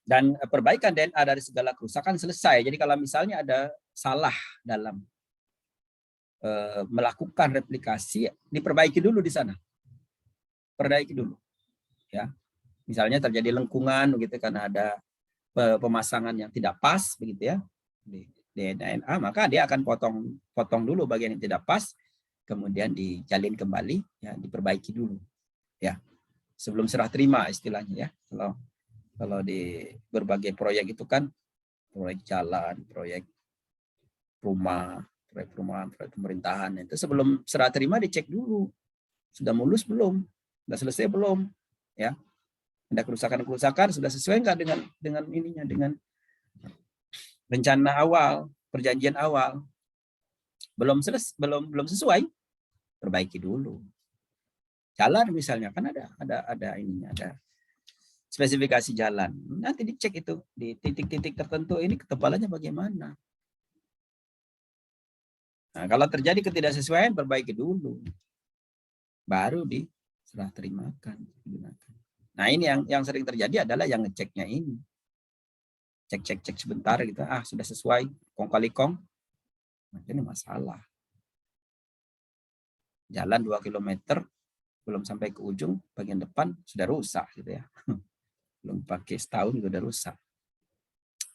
Speaker 1: Dan perbaikan DNA dari segala kerusakan selesai. Jadi kalau misalnya ada salah dalam melakukan replikasi, diperbaiki dulu di sana. Perbaiki dulu. Ya. Misalnya terjadi lengkungan begitu karena ada pemasangan yang tidak pas begitu ya di DNA, maka dia akan potong dulu bagian yang tidak pas, kemudian dijalin kembali, ya, diperbaiki dulu. Ya. Sebelum serah terima istilahnya, ya. Kalau di berbagai proyek itu kan, proyek jalan, proyek rumah, proyek perumahan, proyek pemerintahan, itu sebelum serah terima dicek dulu, sudah mulus belum, sudah selesai belum, ya, ada kerusakan sudah sesuai nggak dengan ininya, dengan rencana awal, perjanjian awal, belum sesuai, perbaiki dulu. Jalan misalnya kan ada ininya, ada spesifikasi jalan. Nanti dicek itu di titik-titik tertentu ini ketebalannya bagaimana. Nah, kalau terjadi ketidaksesuaian, perbaiki dulu. Baru diserah terimakan. Nah, ini yang sering terjadi adalah yang ngeceknya ini. Cek sebentar gitu. Sudah sesuai, kong kali kong. Nah, ini masalah. Jalan 2 km belum sampai ke ujung, bagian depan sudah rusak gitu ya. Belum pakai setahun sudah rusak.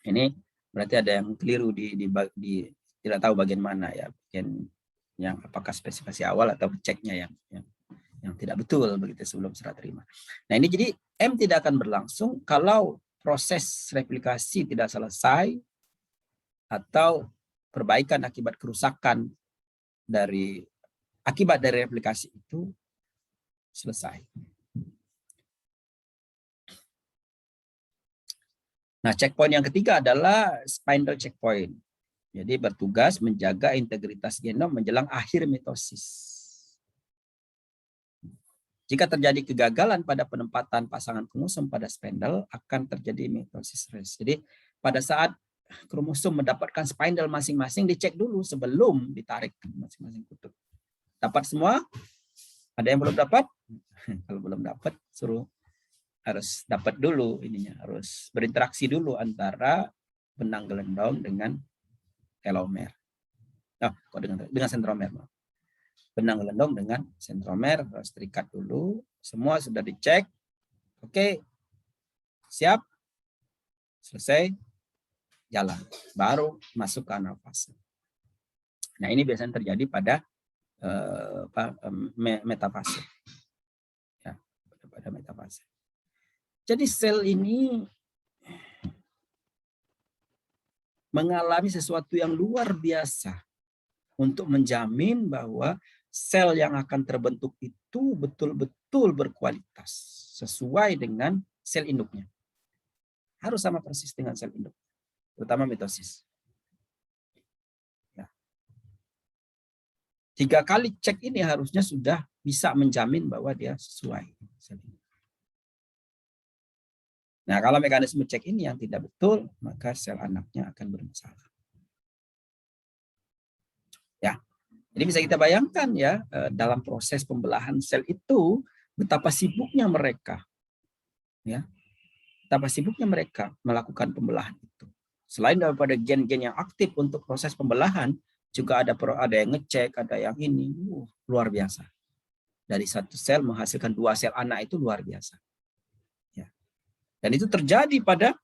Speaker 1: Ini berarti ada yang keliru di tidak tahu bagian mana ya, yang apakah spesifikasi awal atau ceknya yang tidak betul begitu sebelum serah terima. Nah, ini jadi M tidak akan berlangsung kalau proses replikasi tidak selesai atau perbaikan akibat kerusakan akibat dari replikasi itu selesai. Nah, checkpoint yang ketiga adalah spindle checkpoint. Jadi bertugas menjaga integritas genom menjelang akhir mitosis. Jika terjadi kegagalan pada penempatan pasangan kromosom pada spindle, akan terjadi mitosis reverse. Jadi pada saat kromosom mendapatkan spindle masing-masing, dicek dulu sebelum ditarik masing-masing kutub. Dapat semua? Ada yang belum dapat? Kalau belum dapat, suruh harus dapat dulu ininya, harus berinteraksi dulu antara benang gelendong dengan telomer. Kok dengan sentromer? Benang gelendong dengan sentromer harus terikat dulu. Semua sudah dicek. Oke, siap, selesai, jalan. Baru masuk ke anafase. Nah, ini biasanya terjadi pada metafase. Ya, pada metafase. Jadi sel ini mengalami sesuatu yang luar biasa untuk menjamin bahwa sel yang akan terbentuk itu betul-betul berkualitas sesuai dengan sel induknya. Harus sama persis dengan sel induk, terutama mitosis. Ya. 3 kali cek ini harusnya sudah bisa menjamin bahwa dia sesuai sel induk. Nah, kalau mekanisme cek ini yang tidak betul, maka sel anaknya akan bermasalah. Ya. Jadi bisa kita bayangkan ya, dalam proses pembelahan sel itu betapa sibuknya mereka. Ya. Betapa sibuknya mereka melakukan pembelahan itu. Selain daripada gen-gen yang aktif untuk proses pembelahan, juga ada yang ngecek, ada yang ini, luar biasa. Dari satu sel menghasilkan 2 sel anak itu luar biasa. Ya. Dan itu terjadi pada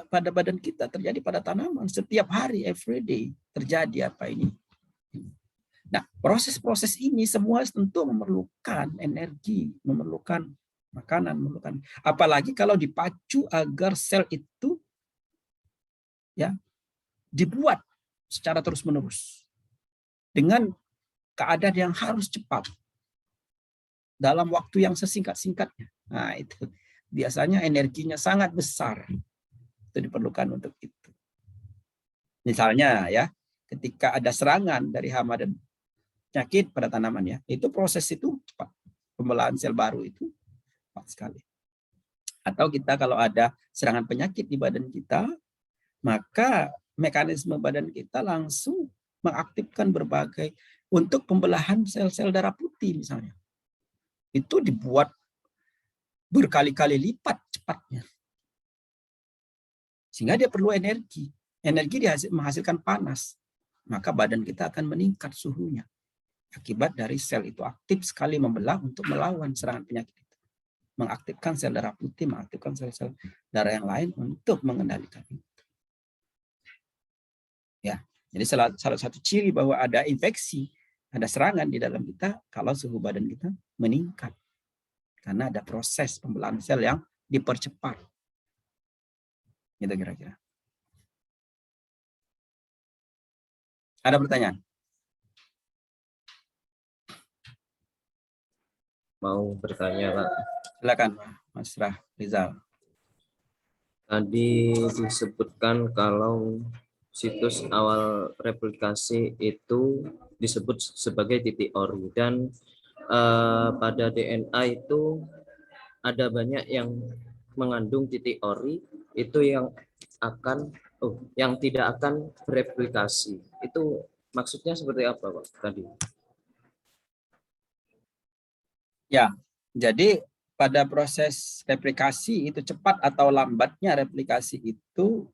Speaker 1: badan kita, terjadi pada tanaman setiap hari, every day terjadi apa ini. Nah, proses-proses ini semua tentu memerlukan energi, memerlukan makanan, memerlukan. Apalagi kalau dipacu agar sel itu ya dibuat secara terus-menerus dengan keadaan yang harus cepat dalam waktu yang sesingkat-singkatnya. Nah, itu biasanya energinya sangat besar. Itu diperlukan untuk itu. Misalnya ya, ketika ada serangan dari hama dan penyakit pada tanaman ya, itu proses itu cepat. Pembelahan sel baru itu cepat sekali. Atau kita kalau ada serangan penyakit di badan kita, maka mekanisme badan kita langsung mengaktifkan berbagai untuk pembelahan sel-sel darah putih misalnya. Itu dibuat berkali-kali lipat cepatnya. Sehingga dia perlu energi. Energi menghasilkan panas. Maka badan kita akan meningkat suhunya. Akibat dari sel itu aktif sekali membelah untuk melawan serangan penyakit itu. Mengaktifkan sel darah putih, mengaktifkan sel-sel darah yang lain untuk mengendalikan itu. Ya, jadi salah satu ciri bahwa ada infeksi, ada serangan di dalam kita kalau suhu badan kita meningkat. Karena ada proses pembelahan sel yang dipercepat. Gitu kira-kira. Ada pertanyaan?
Speaker 2: Mau bertanya, Pak.
Speaker 1: Silakan, Mas Rizal.
Speaker 2: Tadi disebutkan kalau situs awal replikasi itu disebut sebagai titik ori, dan pada DNA itu ada banyak yang mengandung titik ori itu yang tidak akan bereplikasi. Itu maksudnya seperti apa, Pak, tadi?
Speaker 1: Ya, jadi pada proses replikasi itu cepat atau lambatnya replikasi itu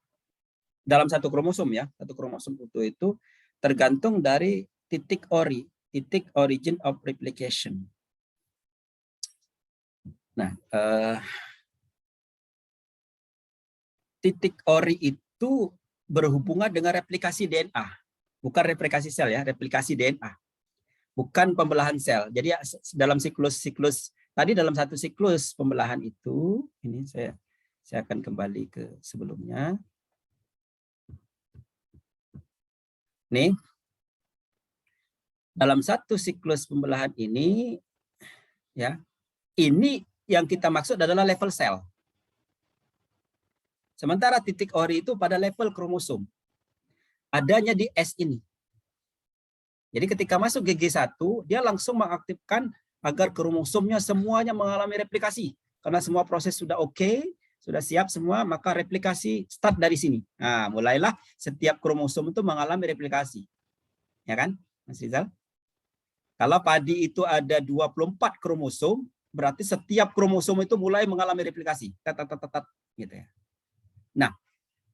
Speaker 1: dalam satu kromosom ya, satu kromosom utuh itu tergantung dari titik ori, titik origin of replication. Nah, titik ori itu berhubungan dengan replikasi DNA, bukan replikasi sel ya, replikasi DNA. Bukan pembelahan sel. Jadi dalam siklus tadi, dalam satu siklus pembelahan itu, ini saya akan kembali ke sebelumnya. Nih, dalam satu siklus pembelahan ini, ya, ini yang kita maksud adalah level sel. Sementara titik ori itu pada level kromosom. adanya di S ini. Jadi ketika masuk GG1, dia langsung mengaktifkan agar kromosomnya semuanya mengalami replikasi. Karena semua proses sudah oke, sudah siap semua, maka replikasi start dari sini. Nah, mulailah setiap kromosom itu mengalami replikasi. Ya kan, Mas Rizal? Kalau padi itu ada 24 kromosom, berarti setiap kromosom itu mulai mengalami replikasi. Gitu ya. Nah,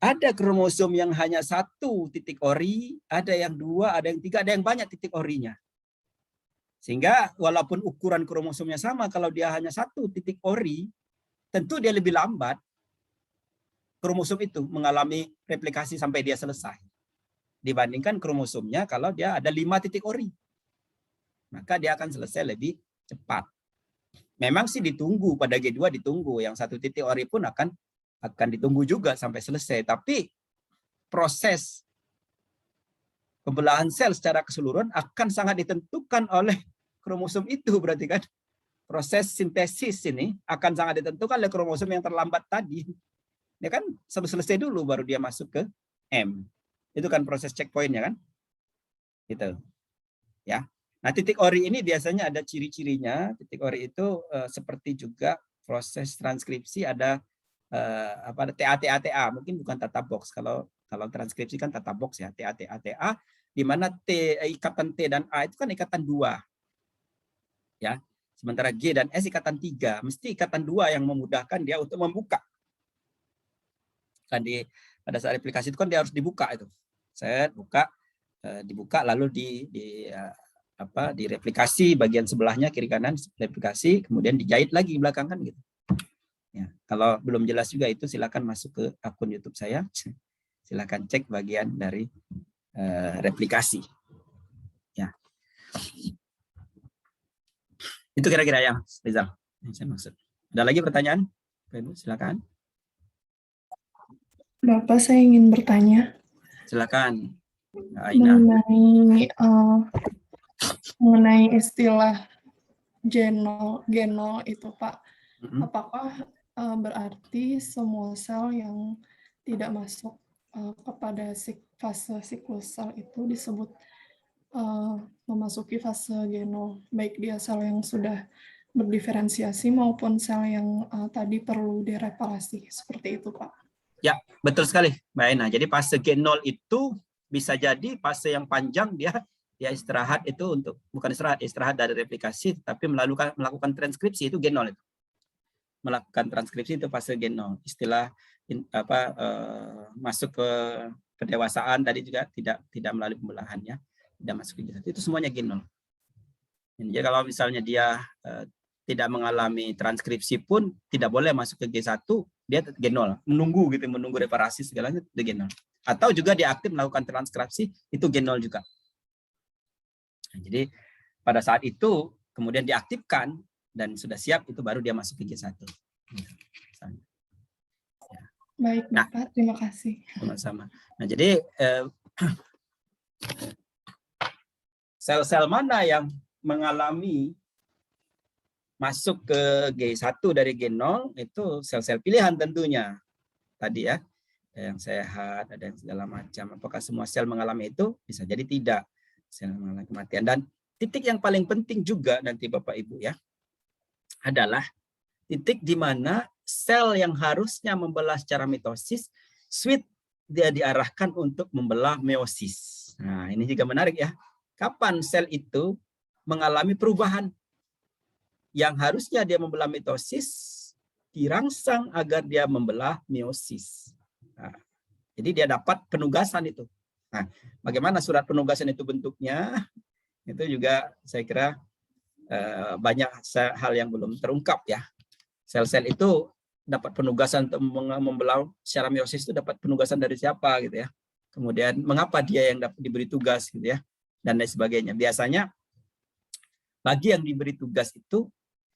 Speaker 1: ada kromosom yang hanya 1 titik ori, ada yang 2, ada yang 3, ada yang banyak titik orinya. Sehingga walaupun ukuran kromosomnya sama, kalau dia hanya 1 titik ori, tentu dia lebih lambat kromosom itu mengalami replikasi sampai dia selesai. Dibandingkan kromosomnya kalau dia ada 5 titik ori. Maka dia akan selesai lebih cepat. Memang sih ditunggu, pada G2 ditunggu. Yang 1 titik ori pun akan ditunggu juga sampai selesai. Tapi proses pembelahan sel secara keseluruhan akan sangat ditentukan oleh kromosom itu, berarti kan proses sintesis ini akan sangat ditentukan oleh kromosom yang terlambat tadi. Ya kan selesai dulu baru dia masuk ke M. Itu kan proses checkpointnya kan. Gitu. Ya. Nah, titik ori ini biasanya ada ciri-cirinya. Titik ori itu seperti juga proses transkripsi ada ada TA, mungkin bukan tata box. Kalau transkripsi kan tata box ya, TA, di mana ikatan T dan A itu kan ikatan 2. Ya. Sementara G dan S ikatan 3, mesti ikatan 2 yang memudahkan dia untuk membuka. Kan pada saat replikasi itu kan dia harus dibuka itu. Set buka, dibuka lalu direplikasi bagian sebelahnya kiri kanan replikasi, kemudian dijahit lagi belakang kan gitu. Ya, kalau belum jelas juga itu silakan masuk ke akun YouTube saya. Silakan cek bagian dari replikasi. Ya. Itu kira-kira yang Rizal yang saya maksud. Ada lagi pertanyaan? Ibu, silakan.
Speaker 3: Bapak, saya ingin bertanya.
Speaker 1: Silakan. Aina.
Speaker 3: Mengenai istilah genol itu, Pak. Apakah berarti semua sel yang tidak masuk kepada fase siklus sel itu disebut memasuki fase genol, baik dia sel yang sudah berdiferensiasi maupun sel yang tadi perlu direparasi, seperti itu, Pak?
Speaker 1: Ya, betul sekali, Mbak Aina. Jadi fase G0 itu bisa jadi fase yang panjang dia istirahat itu untuk bukan istirahat dari replikasi, tapi melakukan transkripsi itu G0 itu. Melakukan transkripsi itu fase G0. Istilah masuk ke pendewasaan tadi juga tidak melalui pembelahannya, tidak masuk ke G1. Itu semuanya G0. Jadi kalau misalnya dia tidak mengalami transkripsi pun tidak boleh masuk ke G1, dia G0, menunggu reparasi segalanya itu G0. Atau juga dia aktif melakukan transkripsi itu G0 juga. Nah, jadi pada saat itu kemudian diaktifkan dan sudah siap itu baru dia masuk ke G1.
Speaker 3: Ya. Baik, Bapak, terima kasih.
Speaker 1: Sama-sama. Nah, jadi sel-sel mana yang mengalami masuk ke G1 dari G0 itu sel-sel pilihan tentunya. Tadi ya, ada yang sehat, ada yang segala macam. Apakah semua sel mengalami itu? Bisa jadi tidak. Sel mengalami kematian. Dan titik yang paling penting juga nanti Bapak Ibu ya, adalah titik di mana sel yang harusnya membelah secara mitosis, switch dia diarahkan untuk membelah meiosis. Nah, ini juga menarik ya. Kapan sel itu mengalami perubahan? Yang harusnya dia membelah mitosis dirangsang agar dia membelah meiosis. Nah, jadi dia dapat penugasan itu. Nah, bagaimana surat penugasan itu bentuknya? Itu juga saya kira banyak hal yang belum terungkap ya. Sel-sel itu dapat penugasan untuk membelah secara meiosis itu dapat penugasan dari siapa gitu ya. Kemudian mengapa dia yang dapat diberi tugas gitu ya, dan lain sebagainya. Biasanya bagi yang diberi tugas itu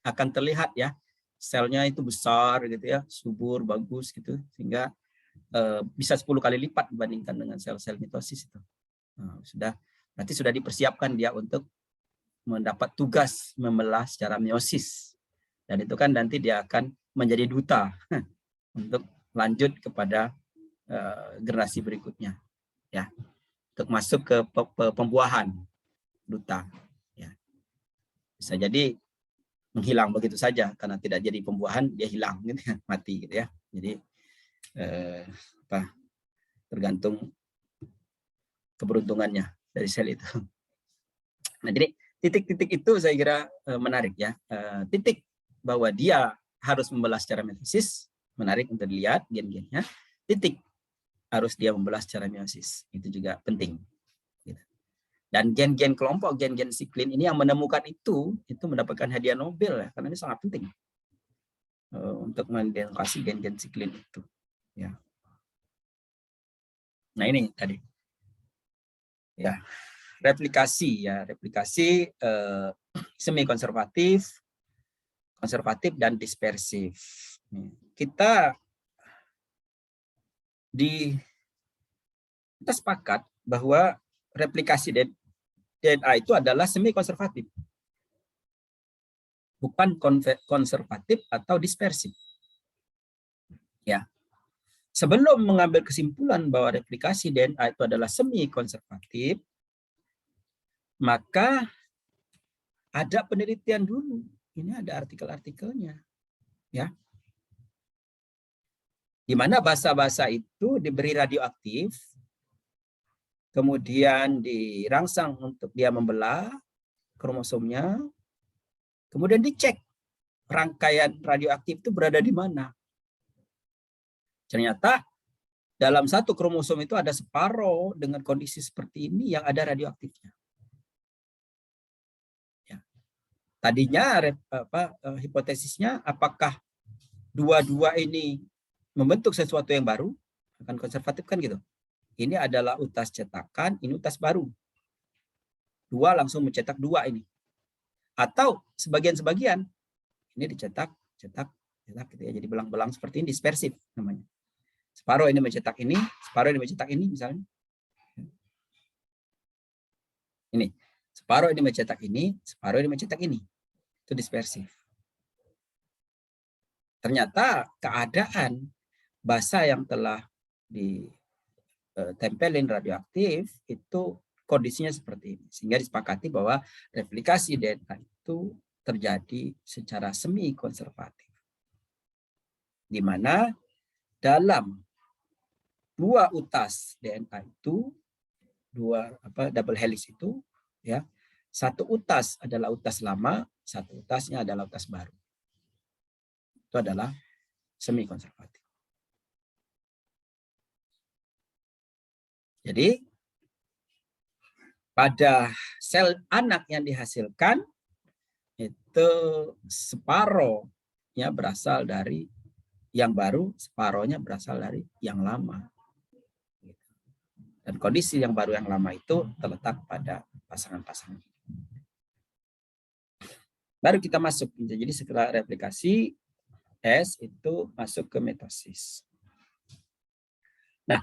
Speaker 1: akan terlihat ya selnya itu besar gitu ya, subur, bagus gitu, sehingga bisa 10 kali lipat dibandingkan dengan sel-sel mitosis itu. Nah, berarti sudah dipersiapkan dia untuk mendapat tugas membelah secara meiosis. Dan itu kan nanti dia akan menjadi duta untuk lanjut kepada generasi berikutnya. Ya. untuk masuk ke pembuahan duta. Ya. Bisa jadi menghilang begitu saja karena tidak jadi pembuahan, dia hilang gitu ya, mati gitu ya. Jadi tergantung keberuntungannya dari sel itu. Nah, jadi titik-titik itu saya kira menarik ya. Titik bahwa dia harus membelah secara mitosis, menarik untuk dilihat gen-gennya. Titik harus dia membelah secara meiosis, itu juga penting. Dan gen-gen kelompok, gen-gen siklin ini yang menemukan itu mendapatkan hadiah Nobel ya, karena ini sangat penting untuk mengidentifikasi gen-gen siklin itu. Ya. Nah ini tadi, ya replikasi semi konservatif, konservatif dan dispersif. Kita sepakat bahwa replikasi DNA itu adalah semi konservatif, bukan konservatif atau dispersif. Ya. Sebelum mengambil kesimpulan bahwa replikasi DNA itu adalah semi konservatif, maka ada penelitian dulu. Ini ada artikel-artikelnya. Ya. Di mana basa-basa itu diberi radioaktif, kemudian dirangsang untuk dia membelah kromosomnya, kemudian dicek rangkaian radioaktif itu berada di mana. Ternyata dalam satu kromosom itu ada separuh dengan kondisi seperti ini yang ada radioaktifnya. Ya. Tadinya hipotesisnya apakah dua-dua ini membentuk sesuatu yang baru, akan konservatif kan gitu. Ini adalah utas cetakan, ini utas baru. Dua langsung mencetak dua ini. Atau sebagian-sebagian ini dicetak gitu ya, jadi belang-belang seperti ini, dispersif namanya. Separuh ini mencetak ini, separuh ini mencetak ini misalnya. Ini, separuh ini mencetak ini, separuh ini mencetak ini. Itu dispersif. Ternyata keadaan basa yang telah ditempelin radioaktif itu kondisinya seperti ini. Sehingga disepakati bahwa replikasi DNA itu terjadi secara semi konservatif. Di mana dalam dua utas DNA itu, double helix itu, ya, satu utas adalah utas lama, satu utasnya adalah utas baru. Itu adalah semi konservatif. Jadi pada sel anak yang dihasilkan itu separohnya berasal dari yang baru, separohnya berasal dari yang lama. Dan kondisi yang baru yang lama itu terletak pada pasangan-pasangan. Baru kita masuk. Jadi setelah replikasi S itu masuk ke mitosis. Nah,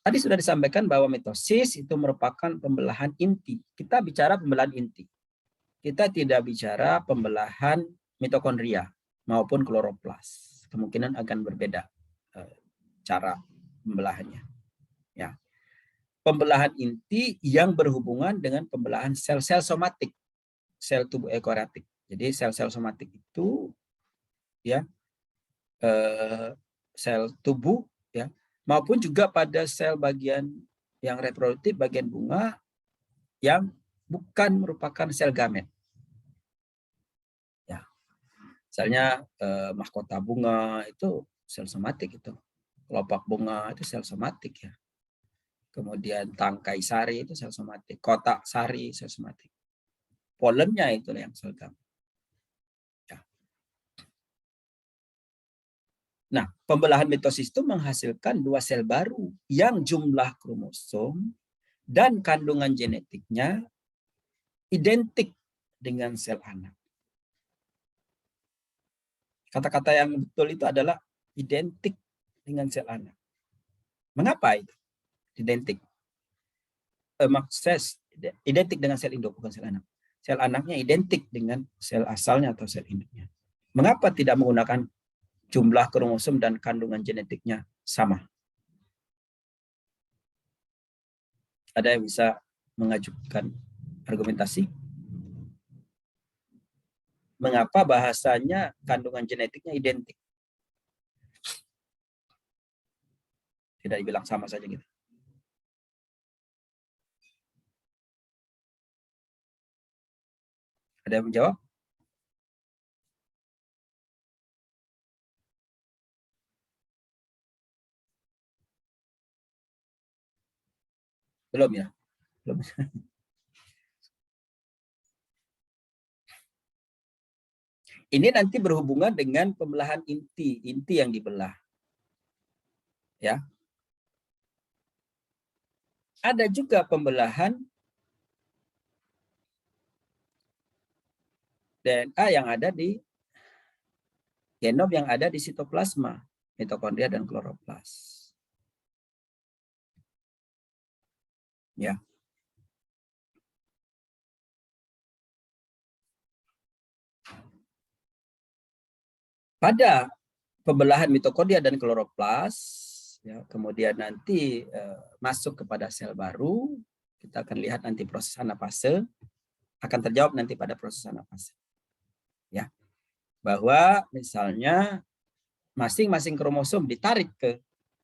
Speaker 1: tadi sudah disampaikan bahwa mitosis itu merupakan pembelahan inti. Kita bicara pembelahan inti. Kita tidak bicara pembelahan mitokondria maupun kloroplas. Kemungkinan akan berbeda cara pembelahannya. Ya. Pembelahan inti yang berhubungan dengan pembelahan sel-sel somatik, sel tubuh eukariotik. Jadi sel-sel somatik itu ya sel tubuh ya, maupun juga pada sel bagian yang reproduktif, bagian bunga yang bukan merupakan sel gamet. Ya. Misalnya mahkota bunga itu sel somatik itu. Kelopak bunga itu sel somatik ya. Kemudian tangkai sari itu sel somatik, kotak sari sel somatik. Polennya itu yang sel gamet. Ya. Nah, pembelahan mitosis itu menghasilkan dua sel baru yang jumlah kromosom dan kandungan genetiknya identik dengan sel anak. Kata-kata yang betul itu adalah identik dengan sel anak. Mengapa itu? Identik. Maksudnya identik dengan sel induk, bukan sel anak. Sel anaknya identik dengan sel asalnya atau sel induknya. Mengapa tidak menggunakan jumlah kromosom dan kandungan genetiknya sama? Ada yang bisa mengajukan argumentasi? Mengapa bahasanya kandungan genetiknya identik? Tidak dibilang sama saja gitu. Ada yang menjawab? Belum ya? Belum. Ini nanti berhubungan dengan pembelahan inti yang dibelah. Ya. Ada juga pembelahan DNA yang ada di genom yang ada di sitoplasma, mitokondria dan kloroplas. Ya. Pada pembelahan mitokondria dan kloroplas, ya, kemudian nanti masuk kepada sel baru, kita akan lihat nanti proses anafase, akan terjawab nanti pada proses anafase. Ya. Bahwa misalnya masing-masing kromosom ditarik ke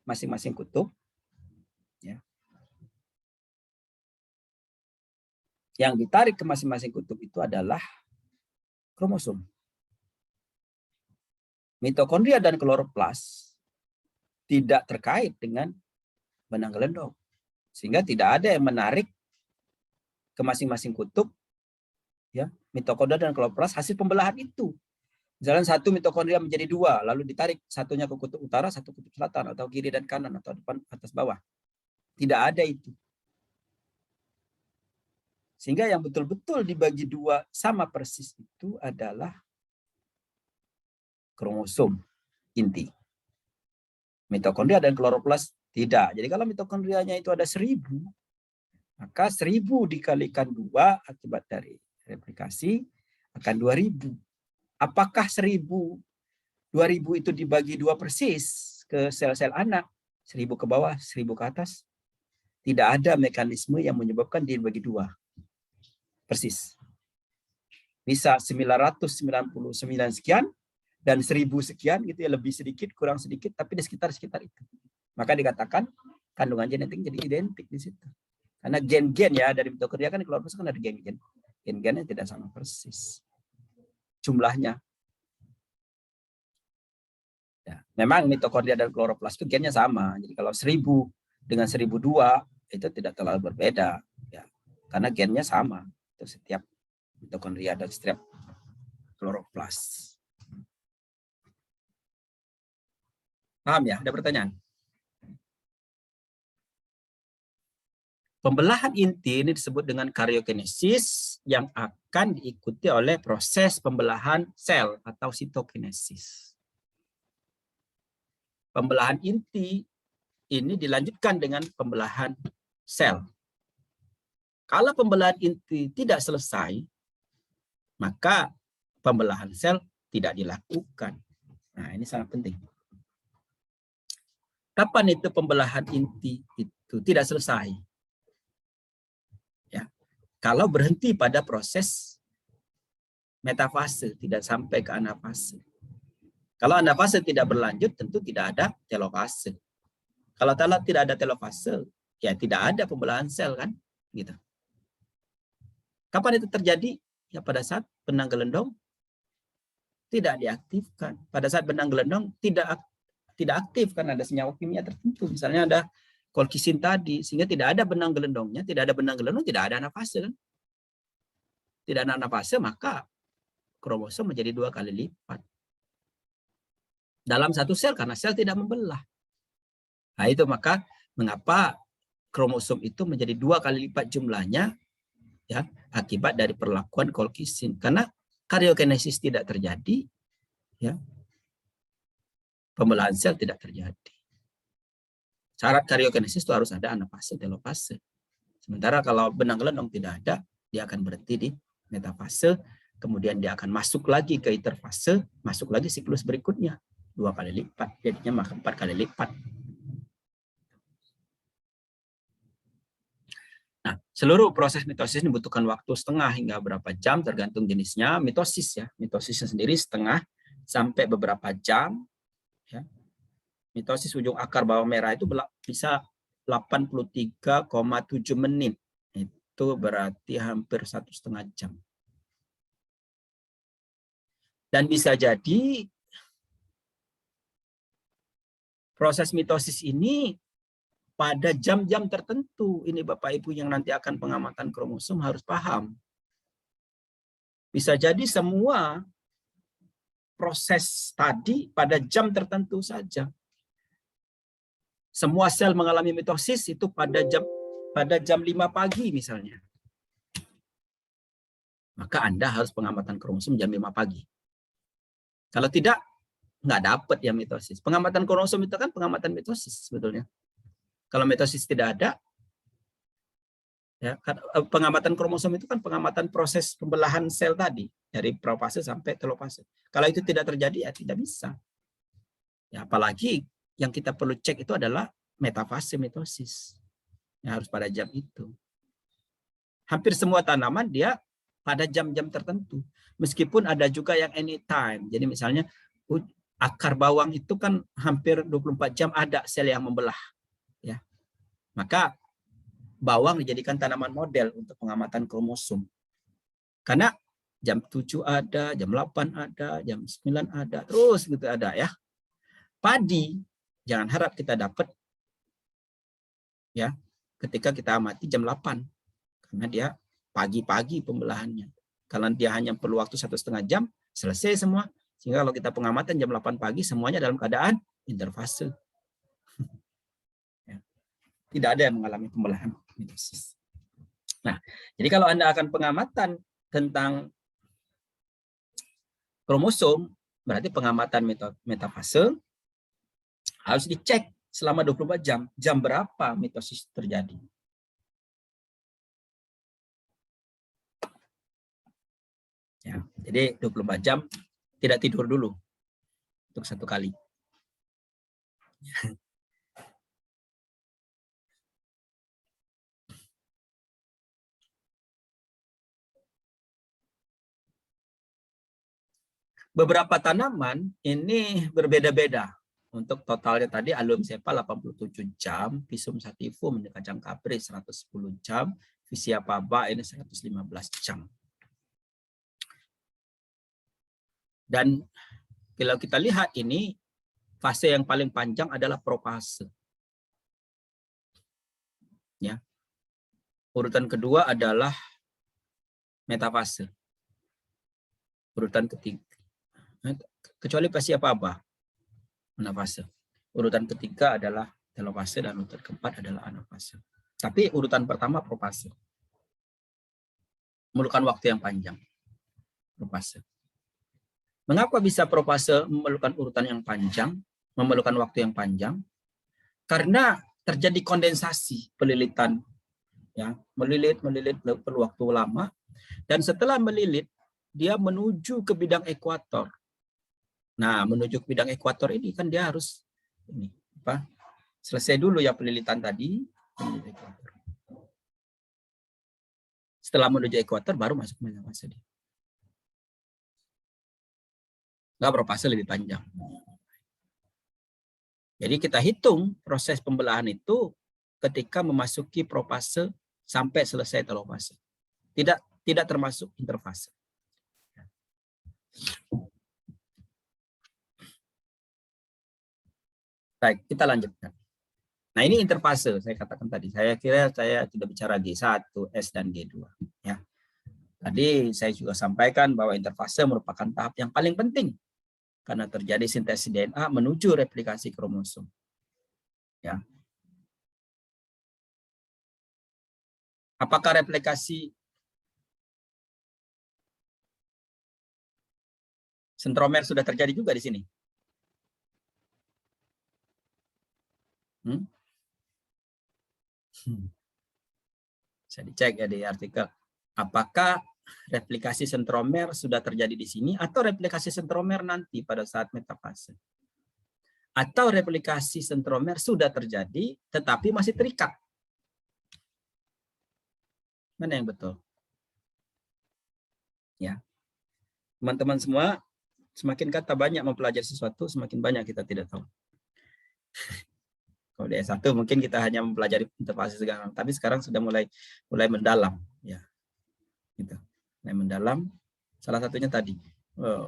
Speaker 1: masing-masing kutub, ya. Yang ditarik ke masing-masing kutub itu adalah kromosom. Mitokondria dan kloroplas tidak terkait dengan benang gelendong. Sehingga tidak ada yang menarik ke masing-masing kutub, ya, mitokondria dan kloroplas hasil pembelahan itu. Misalnya satu mitokondria menjadi dua, lalu ditarik satunya ke kutub utara, satu kutub selatan, atau kiri dan kanan, atau depan, atas, bawah. Tidak ada itu. Sehingga yang betul-betul dibagi dua sama persis itu adalah kromosom inti. Mitokondria dan kloroplas tidak. Jadi kalau mitokondrianya itu ada 1000, maka 1000 dikalikan 2 akibat dari replikasi akan 2000. Apakah 1000, 2000 itu dibagi 2 persis ke sel-sel anak, 1000 ke bawah, 1000 ke atas? Tidak ada mekanisme yang menyebabkan dibagi 2 persis. Bisa 999 sekian dan 1000 sekian gitu ya, lebih sedikit, kurang sedikit, tapi di sekitar itu. Maka dikatakan kandungan genetik jadi identik di situ. Karena gen-gen ya dari mitokondria kan kloroplas kan ada gen-gen. Gen-gennya tidak sama persis jumlahnya. Ya, memang mitokondria dan kloroplas itu gennya sama. Jadi kalau 1000 dengan 1002 itu tidak terlalu berbeda, ya. Karena gennya sama untuk setiap mitokondria dan setiap kloroplas. Paham ya? Ada pertanyaan? Pembelahan inti ini disebut dengan karyokinesis yang akan diikuti oleh proses pembelahan sel atau sitokinesis. Pembelahan inti ini dilanjutkan dengan pembelahan sel. Kalau pembelahan inti tidak selesai, maka pembelahan sel tidak dilakukan. Nah, ini sangat penting. Kapan itu pembelahan inti itu tidak selesai? Kalau berhenti pada proses metafase, tidak sampai ke anafase. Kalau anafase tidak berlanjut, tentu tidak ada telofase. Kalau tidak ada telofase, ya tidak ada pembelahan sel kan, gitu. Kapan itu terjadi? Ya pada saat benang gelendong tidak diaktifkan. Pada saat benang gelendong tidak aktif kan, ada senyawa kimia tertentu. Misalnya ada kolkisin tadi, sehingga tidak ada benang gelendongnya, tidak ada benang gelendong, tidak ada anafase kan. Tidak ada anafase, maka kromosom menjadi 2 kali lipat dalam satu sel karena sel tidak membelah. Nah itu maka mengapa kromosom itu menjadi 2 kali lipat jumlahnya, ya, akibat dari perlakuan kolkisin. Karena karyokinesis tidak terjadi, ya, pembelahan sel tidak terjadi. Syarat karyokinesis itu harus ada anafase, telofase. Sementara kalau benang gelendong tidak ada, dia akan berhenti di metafase, kemudian dia akan masuk lagi ke interfase, masuk lagi siklus berikutnya 2 kali lipat, jadinya maka 4 kali lipat. Nah, seluruh proses mitosis ini membutuhkan waktu setengah hingga berapa jam tergantung jenisnya mitosis ya. Mitosisnya sendiri setengah sampai beberapa jam ya. Mitosis ujung akar bawang merah itu bisa 83,7 menit. Itu berarti hampir 1,5 jam. Dan bisa jadi proses mitosis ini pada jam-jam tertentu. Ini Bapak Ibu yang nanti akan pengamatan kromosom harus paham. Bisa jadi semua proses tadi pada jam tertentu saja. Semua sel mengalami mitosis itu pada jam 5 pagi misalnya. Maka Anda harus pengamatan kromosom jam 5 pagi. Kalau tidak, nggak dapat ya mitosis. Pengamatan kromosom itu kan pengamatan mitosis sebetulnya. Kalau mitosis tidak ada, ya, pengamatan kromosom itu kan pengamatan proses pembelahan sel tadi dari profase sampai telopase. Kalau itu tidak terjadi ya tidak bisa. Ya, apalagi yang kita perlu cek itu adalah metafase mitosis. Ya, harus pada jam itu. Hampir semua tanaman dia pada jam-jam tertentu. Meskipun ada juga yang anytime. Jadi misalnya akar bawang itu kan hampir 24 jam ada sel yang membelah. Ya. Maka bawang dijadikan tanaman model untuk pengamatan kromosom. Karena jam 7 ada, jam 8 ada, jam 9 ada, terus gitu ada ya. Padi, jangan harap kita dapat ya ketika kita amati jam 8. Karena dia pagi-pagi pembelahannya. Kalau dia hanya perlu waktu 1,5 jam, selesai semua. Sehingga kalau kita pengamatan jam 8 pagi, semuanya dalam keadaan interfase. Ya. Tidak ada yang mengalami pembelahan mitosis. Nah, jadi kalau Anda akan pengamatan tentang kromosom, berarti pengamatan metafase harus dicek selama 24 jam. Jam berapa mitosis terjadi? Ya, jadi 24 jam tidak tidur dulu untuk satu kali. Beberapa tanaman ini berbeda-beda. Untuk totalnya tadi Allium cepa 87 jam, Pisum sativum kacang kapri 110 jam, Visia paba ini 115 jam. Dan kalau kita lihat ini fase yang paling panjang adalah propase. Ya. Urutan kedua adalah metafase. Urutan ketiga, kecuali Visia paba, anafase. Urutan ketiga adalah telofase dan urutan keempat adalah anafase. Tapi urutan pertama propase. Memerlukan waktu yang panjang. Propase. Mengapa bisa propase memerlukan urutan yang panjang, memerlukan waktu yang panjang? Karena terjadi kondensasi pelilitan, ya, melilit perlu waktu lama, dan setelah melilit dia menuju ke bidang ekuator. Nah, menuju ke bidang ekuator ini kan dia harus selesai dulu ya pelilitan tadi. Setelah menuju ekuator baru masuk ke metafase. Nggak, propase lebih panjang. Jadi kita hitung proses pembelahan itu ketika memasuki propase sampai selesai telofase. Tidak termasuk interfase. Baik, kita lanjutkan. Nah, ini interfase saya katakan tadi. Saya kira saya tidak bicara G1, S dan G2 ya. Tadi saya juga sampaikan bahwa interfase merupakan tahap yang paling penting karena terjadi sintesis DNA menuju replikasi kromosom. Ya. Apakah replikasi sentromer sudah terjadi juga di sini? Bisa dicek ya di artikel. Apakah replikasi sentromer sudah terjadi di sini atau replikasi sentromer nanti pada saat metafase? Atau replikasi sentromer sudah terjadi tetapi masih terikat? Mana yang betul? Ya, teman-teman semua, semakin kata banyak mempelajari sesuatu, semakin banyak kita tidak tahu. Kalau di S1 mungkin kita hanya mempelajari interface segala, tapi sekarang sudah mulai mendalam, ya, gitu. Mulai mendalam. Salah satunya tadi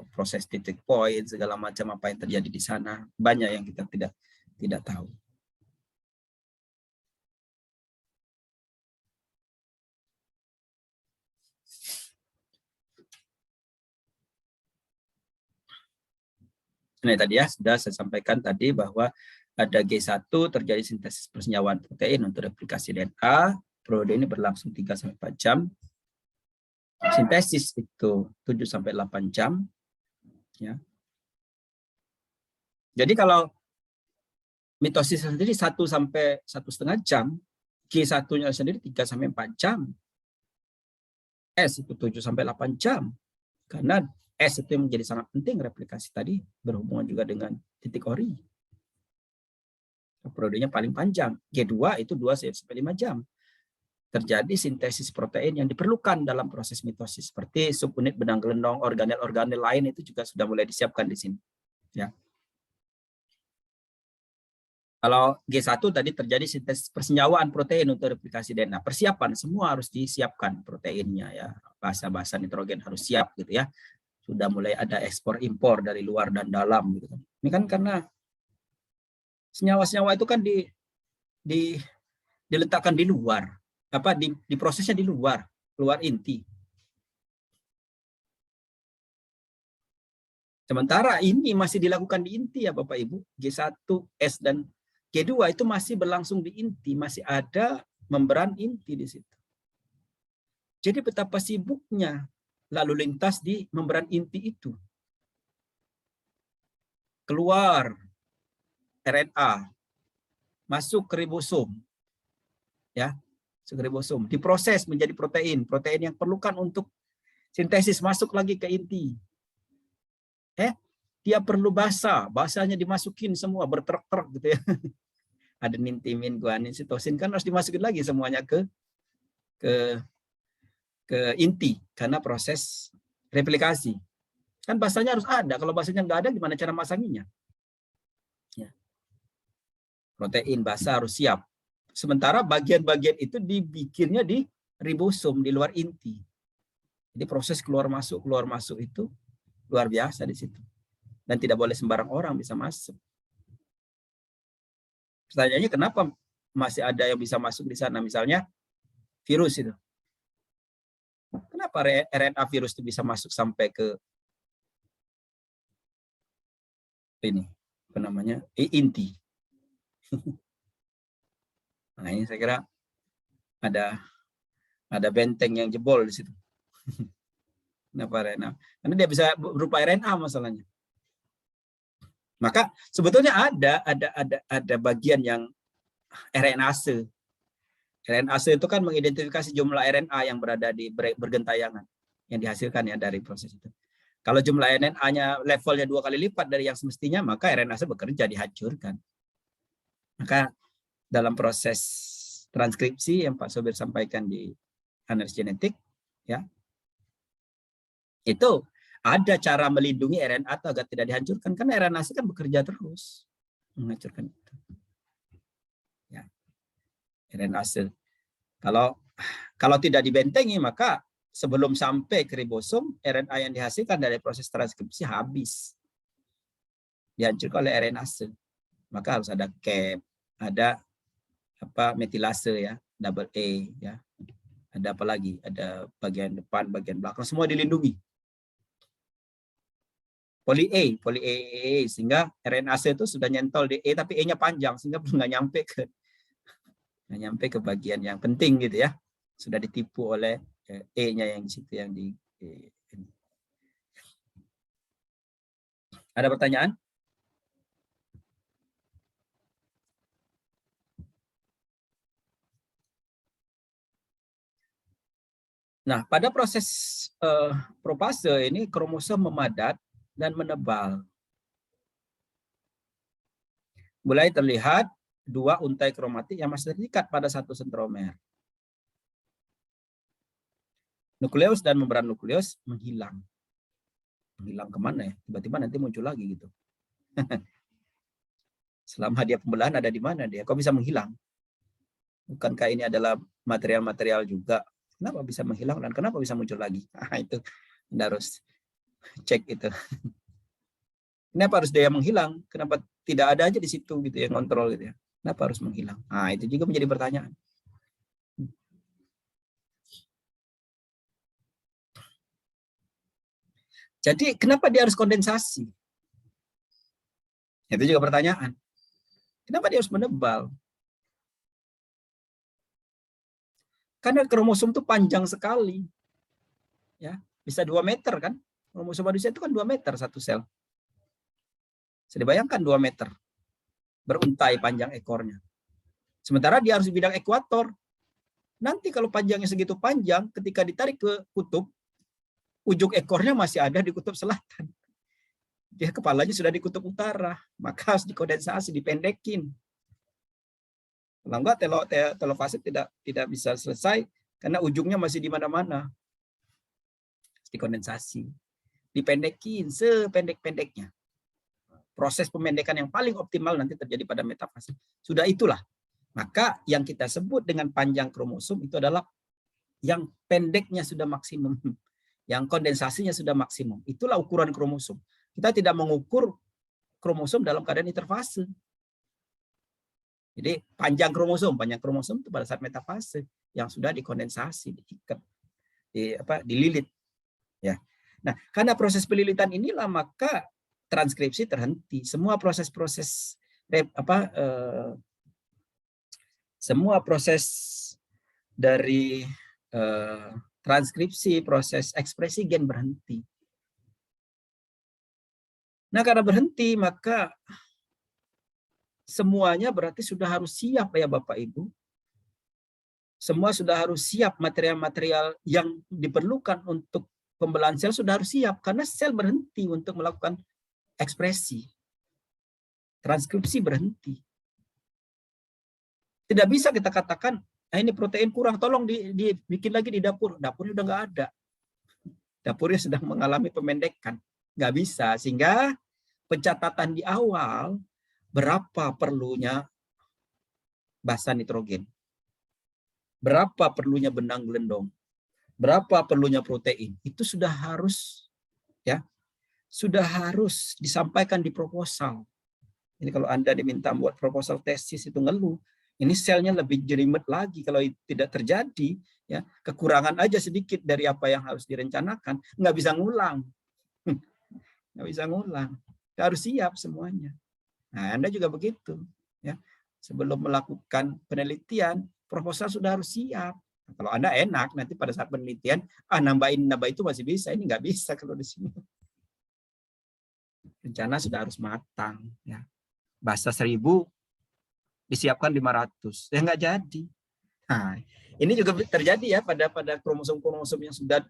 Speaker 1: proses titik point segala macam apa yang terjadi di sana, banyak yang kita tidak tahu. Nah, tadi ya sudah saya sampaikan tadi bahwa ada G1 terjadi sintesis persenyawaan protein untuk replikasi DNA. Periode ini berlangsung 3-4 jam. Sintesis itu 7-8 jam. Ya. Jadi kalau mitosis sendiri 1-1,5 jam, G1-nya sendiri 3-4 jam. S itu 7-8 jam. Karena S itu yang menjadi sangat penting replikasi tadi, berhubungan juga dengan titik ori. Periodenya paling panjang. G2 itu 2-5 jam. Terjadi sintesis protein yang diperlukan dalam proses mitosis. Seperti subunit benang gelendong, organel-organel lain itu juga sudah mulai disiapkan di sini. Ya. Kalau G1 tadi terjadi sintesis persenyawaan protein untuk replikasi DNA. Persiapan semua harus disiapkan proteinnya ya. Basa-basa nitrogen harus siap gitu ya. Sudah mulai ada ekspor impor dari luar dan dalam gitu kan. Ini kan karena senyawa-senyawa itu kan diletakkan di luar, apa diprosesnya di luar inti. Sementara ini masih dilakukan di inti ya Bapak Ibu. G1, S dan G2 itu masih berlangsung di inti, masih ada membran inti di situ. Jadi betapa sibuknya lalu lintas di membran inti itu. Keluar RNA, masuk ke ribosom. Ya, masuk ke ribosom, diproses menjadi protein yang perlukan untuk sintesis masuk lagi ke inti. Dia perlu basanya dimasukin semua bertrek-trek gitu ya. Adenin, timin, guanin, sitosin kan harus dimasukin lagi semuanya ke inti karena proses replikasi. Kan basanya harus ada. Kalau basanya nggak ada, gimana cara masanginya? Ya. Protein basa harus siap. Sementara bagian-bagian itu dibikinnya di ribosom, di luar inti. Jadi proses keluar masuk itu luar biasa di situ. Dan tidak boleh sembarang orang bisa masuk. Pertanyaannya kenapa masih ada yang bisa masuk di sana? Misalnya virus itu. Kenapa RNA virus itu bisa masuk sampai ke ini, apa namanya, inti? Nah ini saya kira ada benteng yang jebol di situ. Kenapa RNA? Karena dia bisa berupa RNA masalahnya. Maka sebetulnya ada bagian yang RNase. RNase itu kan mengidentifikasi jumlah RNA yang berada di bergentayangan yang dihasilkan ya dari proses itu. Kalau jumlah RNA-nya levelnya 2 kali lipat dari yang semestinya, maka RNase bekerja dihancurkan. Maka dalam proses transkripsi yang Pak Sobir sampaikan di analisis genetik, ya, itu ada cara melindungi RNA atau agar tidak dihancurkan karena RNase kan bekerja terus menghancurkan itu. Ya. RNase. Kalau tidak dibentengi maka sebelum sampai ke ribosom RNA yang dihasilkan dari proses transkripsi habis. Dihancurkan oleh RNase. Maka harus ada cap, ada metilase ya, double A ya. Ada apa lagi? Ada bagian depan, bagian belakang semua dilindungi. Poli A, sehingga RNase itu sudah nyentol di E tapi E-nya panjang sehingga belum nggak nyampe ke bagian yang penting gitu ya. Sudah ditipu oleh E-nya yang di situ yang di Ada pertanyaan? Nah, pada proses propase ini kromosom memadat dan menebal. Mulai terlihat 2 untai kromatik yang masih terikat pada 1 sentromer. Nukleus dan membran nukleus menghilang. Menghilang kemana ya? Tiba-tiba nanti muncul lagi gitu. Selama dia pembelahan ada di mana dia? Kok bisa menghilang? Bukankah ini adalah material-material juga? Kenapa bisa menghilang dan kenapa bisa muncul lagi? Itu Anda harus cek itu. Kenapa harus dia menghilang? Kenapa tidak ada aja di situ gitu ya, kontrol gitu ya? Kenapa harus menghilang? Itu juga menjadi pertanyaan. Jadi kenapa dia harus kondensasi? Itu juga pertanyaan. Kenapa dia harus menebal? Karena kromosom itu panjang sekali. Ya, bisa 2 meter kan? Kromosom manusia itu kan 2 meter satu sel. Bisa dibayangkan 2 meter. Beruntai panjang ekornya. Sementara dia harus di bidang ekuator. Nanti kalau panjangnya segitu panjang, ketika ditarik ke kutub, ujung ekornya masih ada di kutub selatan. Dia kepalanya sudah di kutub utara. Maka harus dikondensasi, dipendekin. Kalau enggak, telofase tidak bisa selesai karena ujungnya masih di mana-mana. Dikondensasi, dipendekin sependek-pendeknya. Proses pemendekan yang paling optimal nanti terjadi pada metafase. Sudah itulah. Maka yang kita sebut dengan panjang kromosom itu adalah yang pendeknya sudah maksimum, yang kondensasinya sudah maksimum. Itulah ukuran kromosom. Kita tidak mengukur kromosom dalam keadaan interfase. Jadi panjang kromosom itu pada saat metafase yang sudah dikondensasi, diikat, dililit. Ya. Nah, karena proses pelilitan inilah maka transkripsi terhenti. Semua proses-proses semua proses dari transkripsi, proses ekspresi gen berhenti. Nah, karena berhenti maka semuanya berarti sudah harus siap ya Bapak Ibu. Semua sudah harus siap, material-material yang diperlukan untuk pembelahan sel sudah harus siap karena sel berhenti untuk melakukan ekspresi. Transkripsi berhenti. Tidak bisa kita katakan, ini protein kurang, tolong dibikin lagi di dapur. Dapurnya udah nggak ada. Dapurnya sedang mengalami pemendekan. Nggak bisa, sehingga pencatatan di awal berapa perlunya basa nitrogen, berapa perlunya benang gelendong, berapa perlunya protein, itu sudah harus disampaikan di proposal. Ini kalau Anda diminta buat proposal tesis itu ngeluh, ini selnya lebih jelimet lagi kalau tidak terjadi, ya kekurangan aja sedikit dari apa yang harus direncanakan, nggak bisa ngulang, nggak bisa ngulang, harus siap semuanya. Nah, Anda juga begitu, ya. Sebelum melakukan penelitian, proposal sudah harus siap. Nah, kalau Anda enak, nanti pada saat penelitian, nambah itu masih bisa, ini nggak bisa kalau di sini. Rencana sudah harus matang, ya. Basa 1000, disiapkan 500, ya nggak jadi. Nah, ini juga terjadi ya pada kromosom-kromosom yang sudah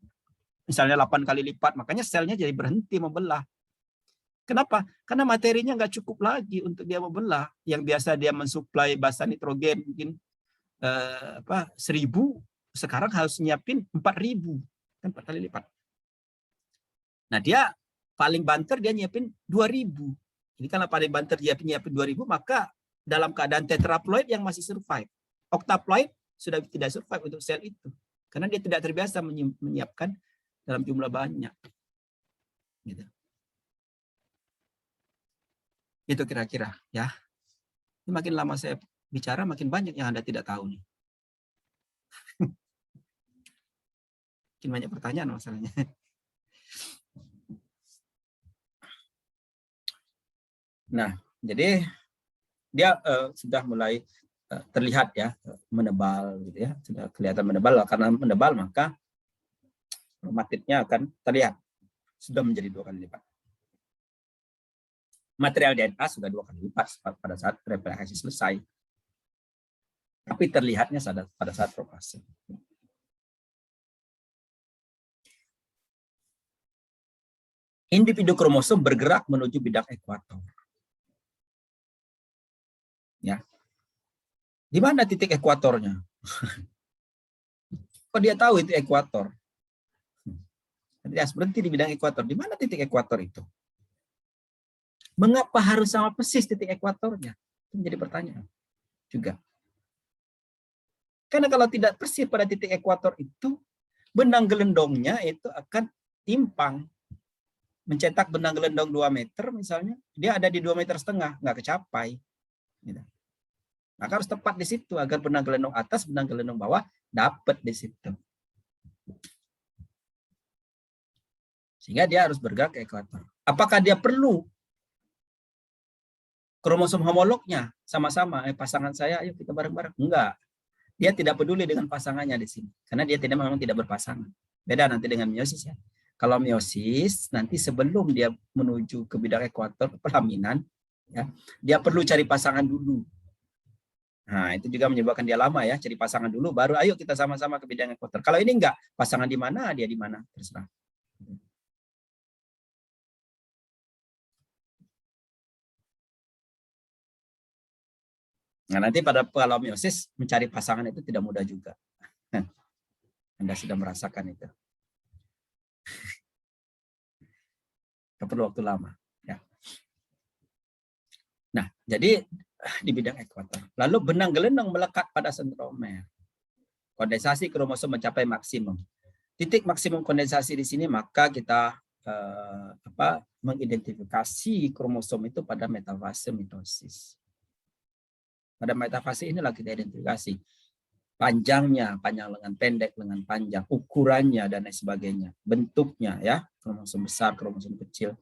Speaker 1: misalnya 8 kali lipat, makanya selnya jadi berhenti membelah. Kenapa? Karena materinya nggak cukup lagi untuk dia membelah. Yang biasa dia mensuplai basa nitrogen mungkin 1000, sekarang harus nyiapin 4000, kan 4 kali lipat. Nah, dia paling banter dia nyiapin 2000. Ini karena paling banter dia nyiapin 2000, maka dalam keadaan tetraploid yang masih survive. Octaploid sudah tidak survive untuk sel itu. Karena dia tidak terbiasa menyiapkan dalam jumlah banyak. Gitu. Itu kira-kira ya. Ini makin lama saya bicara makin banyak yang Anda tidak tahu nih. Makin banyak pertanyaan masalahnya. Nah, jadi dia sudah mulai terlihat ya menebal gitu ya. Sudah kelihatan menebal, karena menebal maka kromatidnya akan terlihat sudah menjadi 2 kali lipat. Material DNA sudah 2 kali lipat pada saat replikasi selesai. Tapi terlihatnya pada saat propase. Individu kromosom bergerak menuju bidang ekuator. Ya. Di mana titik ekuatornya? Kok dia tahu itu ekuator? Nanti harus berhenti di bidang ekuator. Di mana titik ekuator itu? Mengapa harus sama persis titik ekuatornya? Itu menjadi pertanyaan juga. Karena kalau tidak persis pada titik ekuator itu, benang gelendongnya itu akan timpang. Mencetak benang gelendong 2 meter misalnya, dia ada di 2,5 meter, nggak kecapai. Gitu. Maka harus tepat di situ agar benang gelendong atas, benang gelendong bawah dapat di situ. Sehingga dia harus bergerak ke ekuator. Apakah dia perlu kromosom homolognya sama-sama? Pasangan saya, ayo kita bareng-bareng. Enggak. Dia tidak peduli dengan pasangannya di sini. Karena dia memang tidak berpasangan. Beda nanti dengan meiosis ya. Kalau meiosis, nanti sebelum dia menuju ke bidang ekuator, pelaminan, ya, dia perlu cari pasangan dulu. Nah, itu juga menyebabkan dia lama ya, cari pasangan dulu, baru ayo kita sama-sama ke bidang ekuator. Kalau ini enggak, pasangan di mana, dia di mana, terserah. Nah, nanti pada kalau meiosis mencari pasangan itu tidak mudah juga. Anda sudah merasakan itu. Tidak perlu waktu lama. Ya. Nah, jadi di bidang ekuator. Lalu benang gelendong melekat pada sentromer. Kondensasi kromosom mencapai maksimum. Titik maksimum kondensasi di sini maka kita mengidentifikasi kromosom itu pada metafase mitosis. Pada metafase inilah kita identifikasi panjangnya, panjang lengan pendek, lengan panjang, ukurannya dan lain sebagainya, bentuknya ya, kromosom besar, kromosom kecil,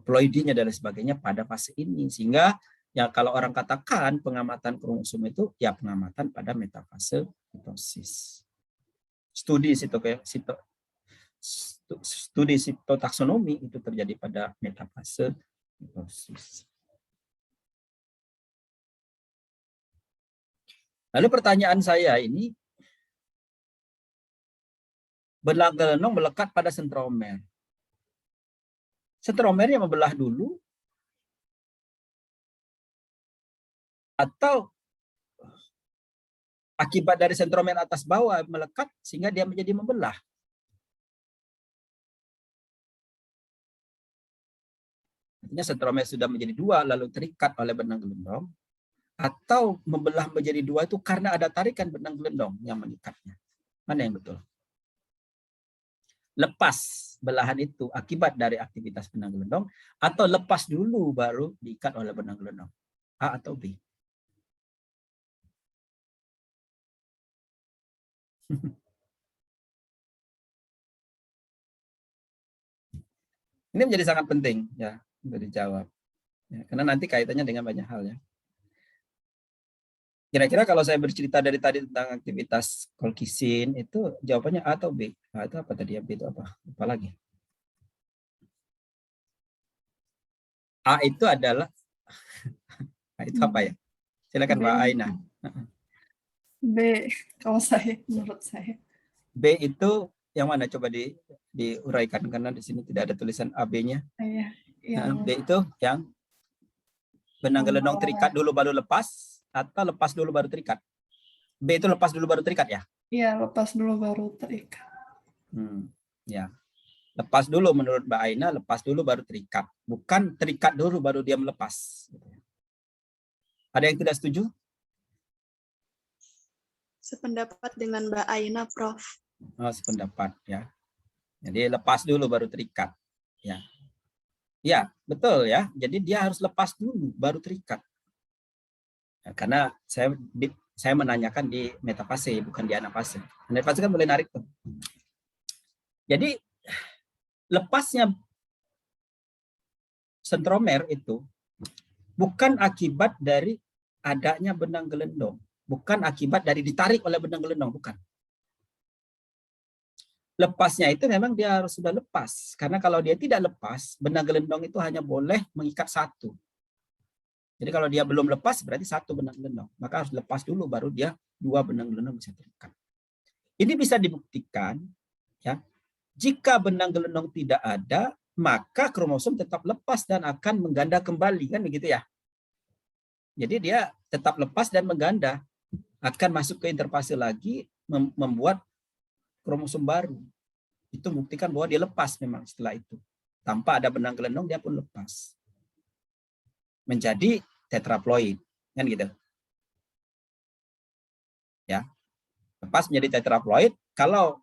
Speaker 1: ploidinya dan lain sebagainya pada fase ini. Sehingga ya kalau orang katakan pengamatan kromosom itu ya pengamatan pada metafase mitosis. Studi sitotaksonomi itu terjadi pada metafase mitosis. Lalu pertanyaan saya ini, benang gelendong melekat pada sentromer. Sentromernya membelah dulu atau akibat dari sentromer atas bawah melekat sehingga dia menjadi membelah. Artinya sentromer sudah menjadi 2 lalu terikat oleh benang gelendong, atau membelah menjadi 2 itu karena ada tarikan benang gelendong yang mengikatnya. Mana yang betul? Lepas belahan itu akibat dari aktivitas benang gelendong atau lepas dulu baru diikat oleh benang gelendong? A atau B? Ini menjadi sangat penting ya untuk dijawab. Ya, karena nanti kaitannya dengan banyak hal ya. Kira-kira kalau saya bercerita dari tadi tentang aktivitas kolkisin itu jawabannya A atau B? A itu apa tadi? B itu apa? Lupa lagi. A itu adalah A itu apa ya? Silakan Mbak Aina.
Speaker 3: B kalau saya, menurut saya.
Speaker 1: B itu yang mana? Coba diuraikan karena di sini tidak ada tulisan AB-nya.
Speaker 3: Iya.
Speaker 1: B itu yang benang gelendong terikat dulu baru lepas atau lepas dulu baru terikat? B itu lepas dulu baru terikat ya?
Speaker 3: Iya, lepas dulu baru terikat.
Speaker 1: Ya. Lepas dulu menurut Mbak Aina, lepas dulu baru terikat. Bukan terikat dulu baru dia melepas. Ada yang tidak setuju?
Speaker 4: Sependapat dengan Mbak Aina, Prof.
Speaker 1: Oh, sependapat ya. Jadi lepas dulu baru terikat. Ya. Ya, betul ya. Jadi dia harus lepas dulu baru terikat. Ya, karena saya menanyakan di metafase bukan di anafase. Anafase kan boleh narik tuh. Jadi lepasnya sentromer itu bukan akibat dari adanya benang gelendong, bukan akibat dari ditarik oleh benang gelendong, bukan. Lepasnya itu memang dia harus sudah lepas, karena kalau dia tidak lepas, benang gelendong itu hanya boleh mengikat 1. Jadi kalau dia belum lepas berarti 1 benang gelendong, maka harus lepas dulu baru dia 2 benang gelendong bisa terikat. Ini bisa dibuktikan ya. Jika benang gelendong tidak ada, maka kromosom tetap lepas dan akan mengganda kembali, kan begitu ya. Jadi dia tetap lepas dan mengganda, akan masuk ke interfase lagi, membuat kromosom baru. itu buktikan bahwa dia lepas memang setelah itu. Tanpa ada benang gelendong dia pun lepas. Menjadi tetraploid, kan gitu. Ya. Lepas menjadi tetraploid, kalau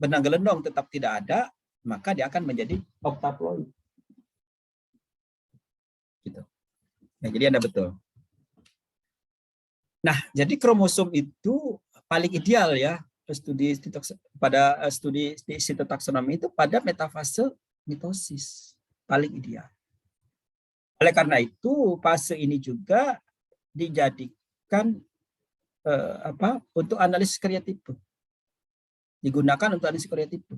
Speaker 1: benang gelendong tetap tidak ada, maka dia akan menjadi octaploid. Gitu. Nah, jadi Anda betul. Nah, jadi kromosom itu paling ideal ya studi sitotaksonomi itu pada metafase mitosis paling ideal. Oleh karena itu fase ini juga dijadikan untuk analisis karyotipe. Digunakan untuk analisis karyotipe.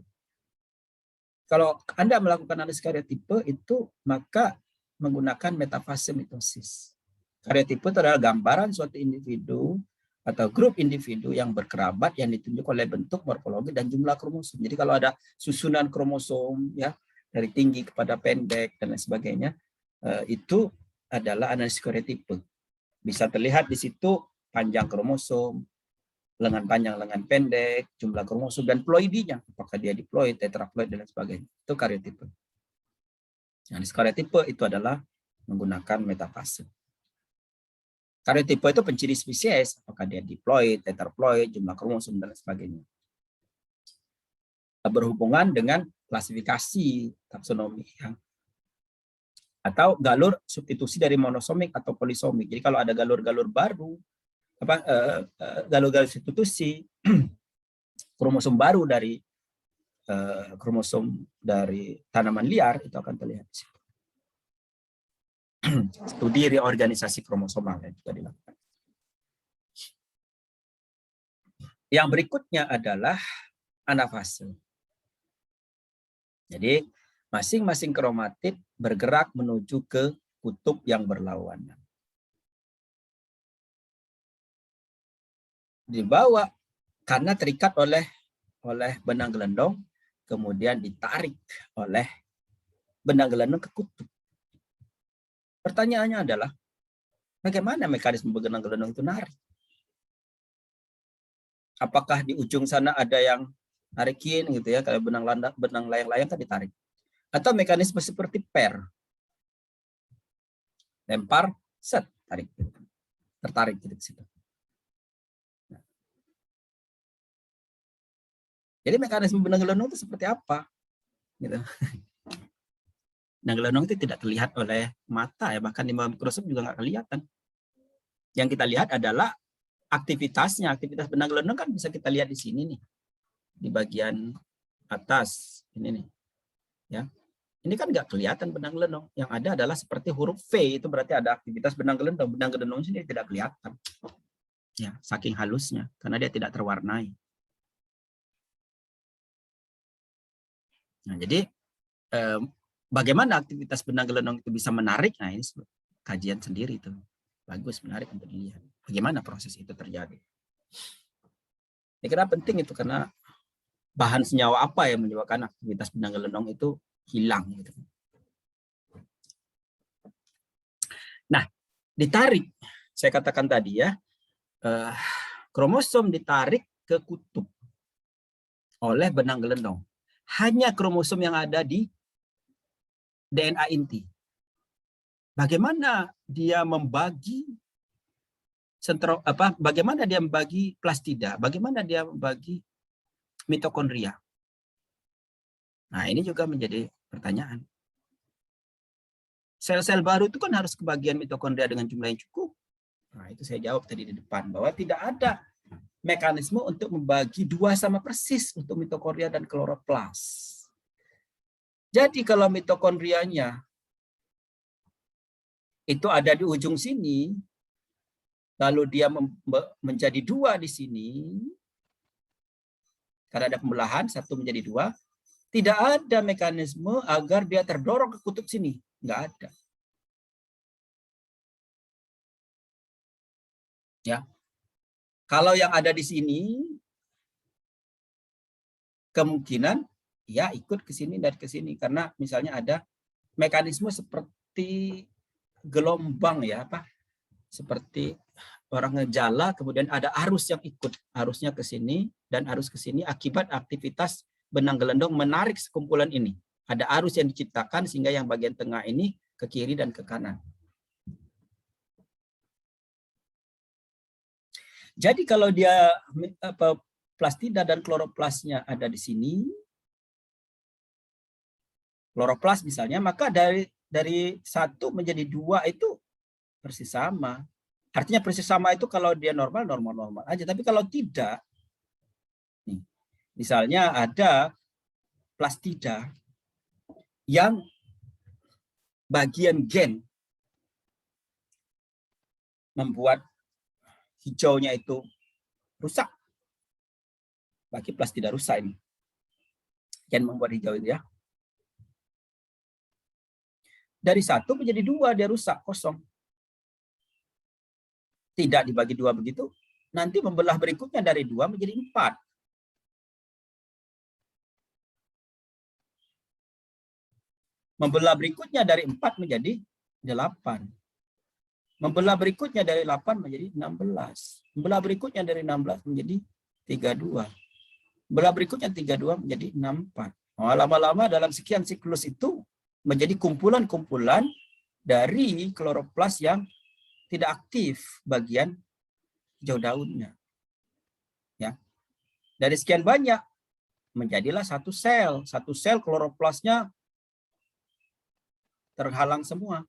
Speaker 1: Kalau Anda melakukan analisis karyotipe itu maka menggunakan metafase mitosis. Karyotipe itu adalah gambaran suatu individu atau grup individu yang berkerabat yang ditunjuk oleh bentuk, morfologi, dan jumlah kromosom. Jadi kalau ada susunan kromosom ya dari tinggi kepada pendek dan lain sebagainya, itu adalah analisis karyotipe. Bisa terlihat di situ panjang kromosom, lengan panjang, lengan pendek, jumlah kromosom, dan ploidinya. Apakah dia diploid, tetraploid, dan lain sebagainya. Itu karyotipe. Analisis karyotipe itu adalah menggunakan metafase. Karyotipe itu penciri spesies, apakah dia diploid, tetraploid, jumlah kromosom, dan lain sebagainya. Berhubungan dengan klasifikasi taksonomi ya. Atau galur substitusi dari monosomik atau polisomik. Jadi kalau ada galur-galur baru, galur-galur substitusi kromosom baru dari kromosom dari tanaman liar itu akan terlihat di situ. Studi reorganisasi kromosomal yang juga dilakukan. Yang berikutnya adalah anafase. Jadi masing-masing kromatid bergerak menuju ke kutub yang berlawanan. Dibawa karena terikat oleh benang gelendong, kemudian ditarik oleh benang gelendong ke kutub. Pertanyaannya adalah, bagaimana mekanisme benang gelendong itu narik? Apakah di ujung sana ada yang tarikin gitu ya, kalau benang layang-layang kan ditarik. Atau mekanisme seperti per. Lempar, set, tarik. Tertarik gitu ke situ. Jadi mekanisme benang gelendong itu seperti apa? Gitu. Benang gelendong itu tidak terlihat oleh mata ya, bahkan di mikroskop juga nggak kelihatan. Yang kita lihat adalah aktivitasnya. Aktivitas benang gelendong kan bisa kita lihat di sini nih, di bagian atas ini nih, ya. Ini kan nggak kelihatan benang gelendong. Yang ada adalah seperti huruf V, itu berarti ada aktivitas benang gelendong. Benang gelendong sini tidak kelihatan, ya, saking halusnya karena dia tidak terwarnai. Nah, jadi bagaimana aktivitas benang gelendong itu bisa menarik? Nah, ini kajian sendiri itu. Bagus, menarik untuk dilihat. Bagaimana proses itu terjadi? Saya kira penting itu karena bahan senyawa apa yang menyebabkan aktivitas benang gelendong itu hilang. Gitu. Nah, ditarik. Saya katakan tadi ya, kromosom ditarik ke kutub oleh benang gelendong. Hanya kromosom yang ada di DNA inti. Bagaimana dia membagi bagaimana dia membagi plastida, bagaimana dia membagi mitokondria. Nah, ini juga menjadi pertanyaan. Sel-sel baru itu kan harus kebagian mitokondria dengan jumlah yang cukup. Nah, itu saya jawab tadi di depan bahwa tidak ada mekanisme untuk membagi dua sama persis untuk mitokondria dan kloroplas. Jadi kalau mitokondrianya itu ada di ujung sini, lalu dia menjadi dua di sini, karena ada pembelahan, satu menjadi dua, tidak ada mekanisme agar dia terdorong ke kutub sini. Nggak ada. Ya. Kalau yang ada di sini, kemungkinan ya ikut ke sini dan ke sini. Karena misalnya ada mekanisme seperti gelombang ya, seperti orang ngejala, kemudian ada arus yang ikut, arusnya ke sini dan arus ke sini akibat aktivitas benang gelendong menarik sekumpulan ini. Ada arus yang diciptakan sehingga yang bagian tengah ini ke kiri dan ke kanan. Jadi kalau dia plastida dan kloroplasnya ada di sini, kloroplas misalnya, maka dari 1 menjadi 2 itu persis sama. Artinya persis sama itu kalau dia normal aja. Tapi kalau tidak, nih, misalnya ada plastida yang bagian gen membuat hijaunya itu rusak. Bagi plastida rusak ini. Gen membuat hijau itu ya. Dari 1 menjadi 2 dia rusak, kosong. Tidak dibagi 2 begitu. Nanti membelah berikutnya dari 2 menjadi 4. Membelah berikutnya dari 4 menjadi 8. Membelah berikutnya dari 8 menjadi 16. Membelah berikutnya dari 16 menjadi 32. Membelah berikutnya 32 menjadi 64. Oh, lama-lama dalam sekian siklus itu menjadi kumpulan-kumpulan dari kloroplas yang tidak aktif bagian hijau daunnya. Ya. Dari sekian banyak menjadilah satu sel. Satu sel kloroplasnya terhalang semua.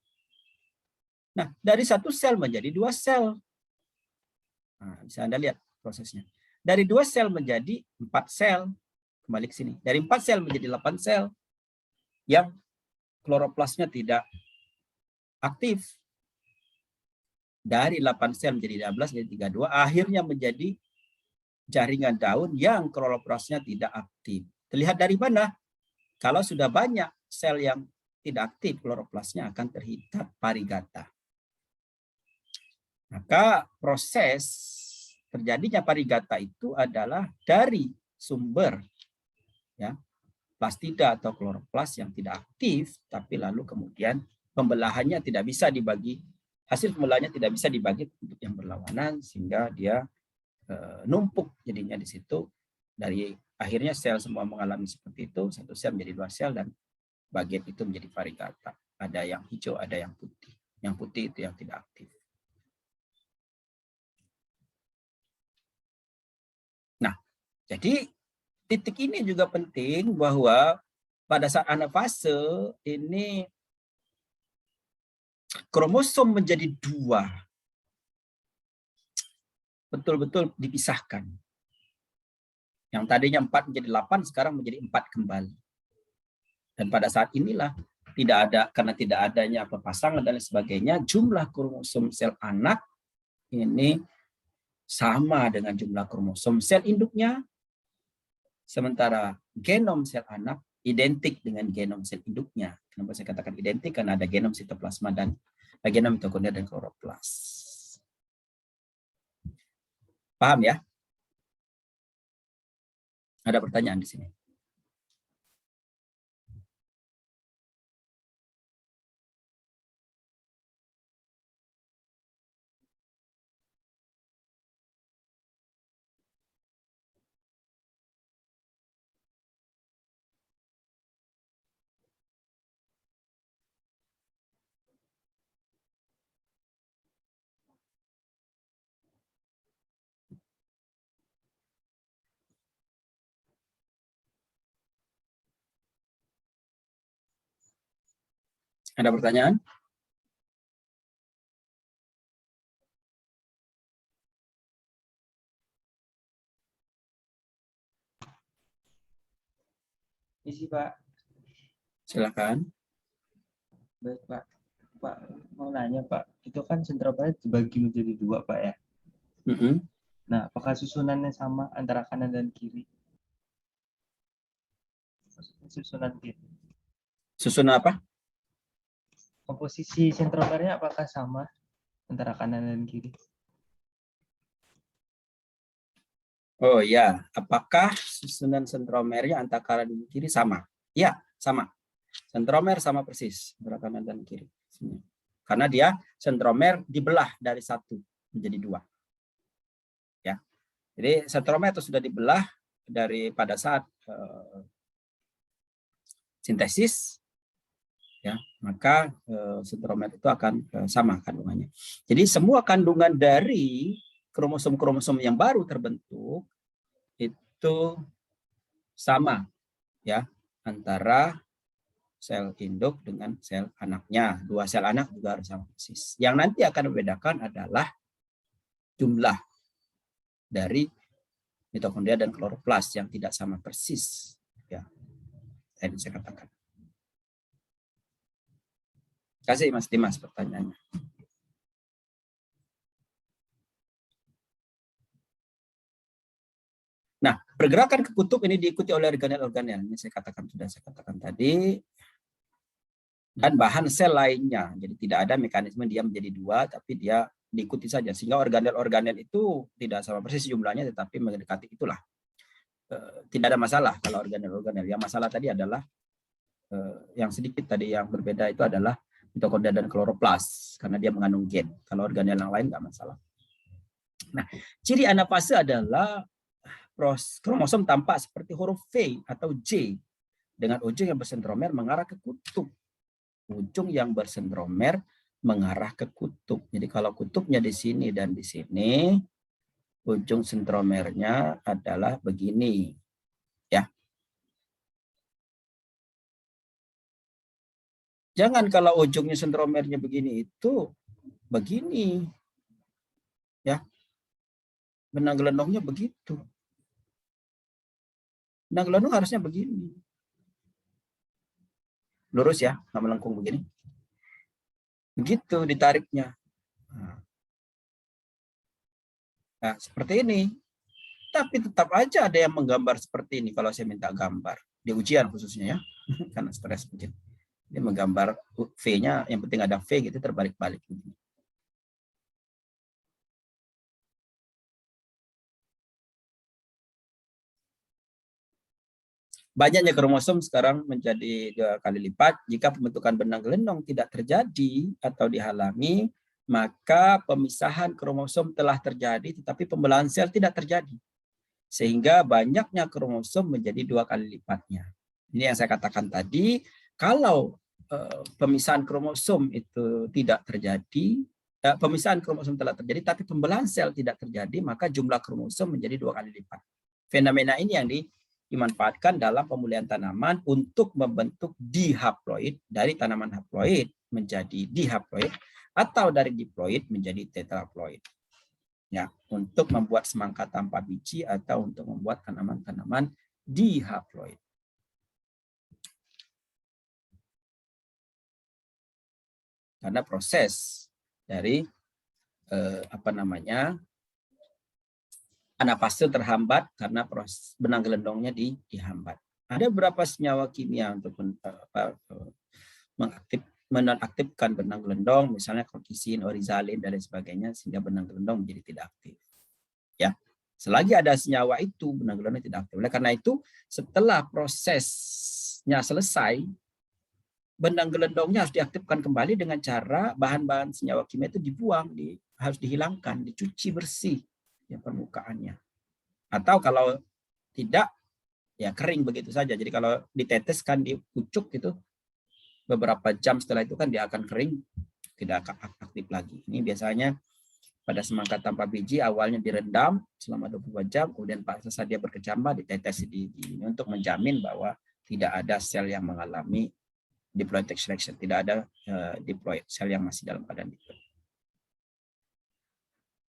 Speaker 1: Nah, dari 1 sel menjadi 2 sel. Nah, bisa Anda lihat prosesnya. Dari 2 sel menjadi 4 sel. Kembali ke sini. Dari 4 sel menjadi 8 sel yang kloroplasnya tidak aktif. Dari 8 sel menjadi 16, menjadi 32, akhirnya menjadi jaringan daun yang kloroplasnya tidak aktif. Terlihat dari mana? Kalau sudah banyak sel yang tidak aktif, kloroplasnya akan terhidat parigata. Maka proses terjadinya parigata itu adalah dari sumber ya, plastida atau kloroplas yang tidak aktif, tapi lalu kemudian pembelahannya tidak bisa dibagi, hasil pembelahannya tidak bisa dibagi untuk yang berlawanan sehingga dia numpuk jadinya di situ. Dari akhirnya sel semua mengalami seperti itu, 1 sel menjadi 2 sel dan bagian itu menjadi parigata. Ada yang hijau, ada yang putih. Yang putih itu yang tidak aktif. Nah, jadi titik ini juga penting bahwa pada saat anafase ini kromosom menjadi 2. Betul-betul dipisahkan. Yang tadinya 4 menjadi 8, sekarang menjadi 4 kembali. Dan pada saat inilah tidak ada, karena tidak adanya pasangan dan sebagainya, jumlah kromosom sel anak ini sama dengan jumlah kromosom sel induknya, sementara genom sel anak identik dengan genom sel induknya. Kenapa saya katakan identik? Karena ada genom sitoplasma dan genom mitokondria dan kloroplas. Paham ya? Ada pertanyaan di sini? Ada pertanyaan?
Speaker 5: Isi Pak.
Speaker 1: Silakan.
Speaker 5: Baik Pak. Pak mau nanya Pak, itu kan sentromernya dibagi menjadi 2 Pak ya. Nah, apakah susunannya sama antara kanan dan kiri? Susunan kiri.
Speaker 1: Susunan apa?
Speaker 5: Komposisi sentromernya apakah sama antara kanan dan kiri?
Speaker 1: Oh ya, apakah susunan sentromernya antara kanan dan kiri sama? Ya, sama. Sentromer sama persis antara kanan dan kiri. Karena dia sentromer dibelah dari 1 menjadi 2. Ya. Jadi sentromer itu sudah dibelah dari pada saat sintesis, ya, maka sentromer itu akan sama kandungannya. Jadi semua kandungan dari kromosom-kromosom yang baru terbentuk itu sama, ya, antara sel induk dengan sel anaknya. Dua sel anak juga harus sama persis. Yang nanti akan membedakan adalah jumlah dari mitokondria dan kloroplas yang tidak sama persis. Ya, tadi saya katakan. Kasih Mas Dimas pertanyaannya. Nah, pergerakan ke kutub ini diikuti oleh organel-organel. Ini saya katakan tadi. Dan bahan sel lainnya. Jadi tidak ada mekanisme dia menjadi dua, tapi dia diikuti saja. Sehingga organel-organel itu tidak sama persis jumlahnya, tetapi mendekati itulah. Tidak ada masalah kalau organel-organel. Yang masalah tadi adalah, yang sedikit tadi yang berbeda itu adalah mitokondria dan kloroplas. Karena dia mengandung gen. Kalau organel yang lain nggak masalah. Nah, ciri anafase adalah kromosom tampak seperti huruf V atau J. Dengan ujung yang bersentromer mengarah ke kutub. Ujung yang bersentromer mengarah ke kutub. Jadi kalau kutubnya di sini dan di sini, ujung sentromernya adalah begini, ya. Jangan kalau ujungnya sentromernya begini itu begini, ya. Benang gelendongnya begitu. Benang gelendong harusnya begini. Lurus ya, nggak melengkung begini. Begitu ditariknya. Nah, seperti ini. Tapi tetap aja ada yang menggambar seperti ini kalau saya minta gambar. Di ujian khususnya ya, karena stres mungkin. Dia menggambar V-nya, yang penting ada V gitu, terbalik-balik. Banyaknya kromosom sekarang menjadi 2 kali lipat. Jika pembentukan benang gelendong tidak terjadi atau dihalangi, maka pemisahan kromosom telah terjadi, tetapi pembelahan sel tidak terjadi. Sehingga banyaknya kromosom menjadi 2 kali lipatnya. Ini yang saya katakan tadi, kalau pemisahan kromosom itu tidak terjadi, pemisahan kromosom telah terjadi, tapi pembelahan sel tidak terjadi, maka jumlah kromosom menjadi 2 kali lipat. Fenomena ini yang dimanfaatkan dalam pemulihan tanaman untuk membentuk dihaploid, dari tanaman haploid menjadi dihaploid, atau dari diploid menjadi tetraploid. Ya, untuk membuat semangka tanpa biji atau untuk membuat tanaman-tanaman dihaploid. Karena proses dari anafase terhambat karena proses benang gelendongnya dihambat. Ada beberapa senyawa kimia untuk menonaktifkan benang gelendong, misalnya kortisin, orizalin, dan lain sebagainya, sehingga benang gelendong menjadi tidak aktif. Ya, selagi ada senyawa itu, benang gelendong tidak aktif. Oleh karena itu, setelah prosesnya selesai, benang gelendongnya harus diaktifkan kembali dengan cara bahan-bahan senyawa kimia itu dibuang, harus dihilangkan, dicuci bersih ya permukaannya. Atau kalau tidak, ya kering begitu saja. Jadi kalau diteteskan, diucuk itu, beberapa jam setelah itu kan dia akan kering, tidak akan aktif lagi. Ini biasanya pada semangka tanpa biji awalnya direndam selama 24 jam, kemudian pada saat dia berkecambah ditetes untuk menjamin bahwa tidak ada sel yang mengalami diploid extraction, tidak ada diploid, sel yang masih dalam keadaan diploid.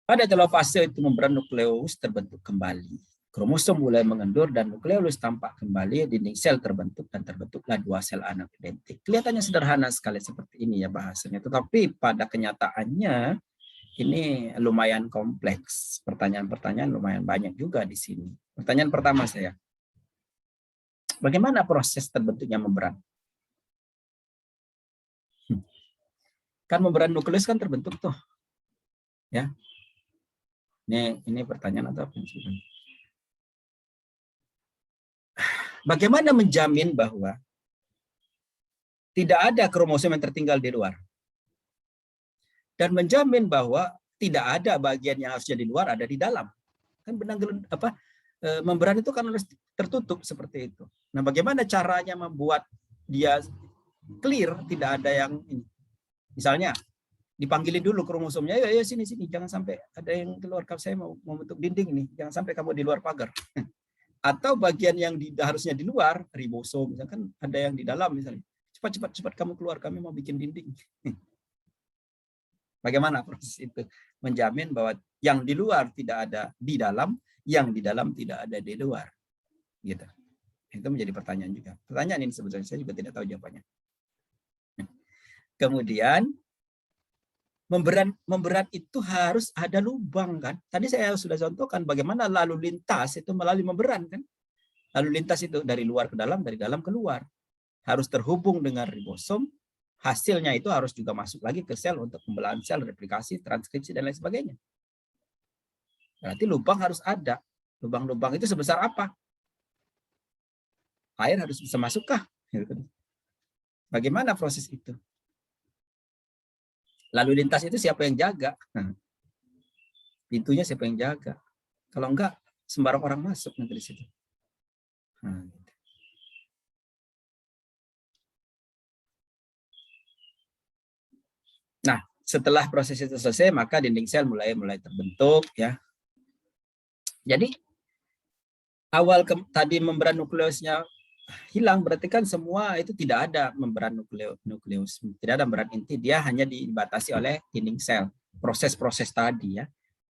Speaker 1: Pada telofase itu membran nukleus terbentuk kembali. Kromosom mulai mengendur dan nukleolus tampak kembali, dinding sel terbentuk dan terbentuklah 2 sel anak identik. Kelihatannya sederhana sekali seperti ini ya bahasanya, tetapi pada kenyataannya ini lumayan kompleks. Pertanyaan-pertanyaan lumayan banyak juga di sini. Pertanyaan pertama saya, bagaimana proses terbentuknya membran? Kan membran nukleus kan terbentuk tuh, ya. Ini pertanyaan atau apa? Bagaimana menjamin bahwa tidak ada kromosom yang tertinggal di luar? Dan menjamin bahwa tidak ada bagian yang harusnya di luar ada di dalam. Kan benang membran itu kan harus tertutup seperti itu. Nah, bagaimana caranya membuat dia clear, tidak ada yang ini. Misalnya dipanggilin dulu kromosomnya, ya sini, jangan sampai ada yang keluar, saya mau bentuk dinding nih, jangan sampai kamu di luar pagar. Atau bagian yang harusnya di luar, ribosom, misalkan ada yang di dalam misalnya, cepat kamu keluar, kami mau bikin dinding. Bagaimana proses itu? Menjamin bahwa yang di luar tidak ada di dalam, yang di dalam tidak ada di luar. Gitu. Itu menjadi pertanyaan juga. Pertanyaan ini sebetulnya saya juga tidak tahu jawabannya. Kemudian memberan itu harus ada lubang kan. Tadi saya sudah contohkan bagaimana lalu lintas itu melalui memberan kan. Lalu lintas itu dari luar ke dalam, dari dalam ke luar. Harus terhubung dengan ribosom. Hasilnya itu harus juga masuk lagi ke sel untuk pembelahan sel, replikasi, transkripsi dan lain sebagainya. Berarti lubang harus ada. Lubang-lubang itu sebesar apa? Air harus bisa masukkah? Bagaimana proses itu? Lalu lintas itu siapa yang jaga? Pintunya siapa yang jaga? Kalau enggak, sembarang orang masuk nanti di situ. Nah, setelah proses itu selesai, maka dinding sel mulai terbentuk ya. Jadi awal tadi membran nukleusnya hilang, berarti kan semua itu tidak ada membran nukleus, tidak ada membran inti, dia hanya dibatasi oleh dinding sel. Proses-proses tadi ya,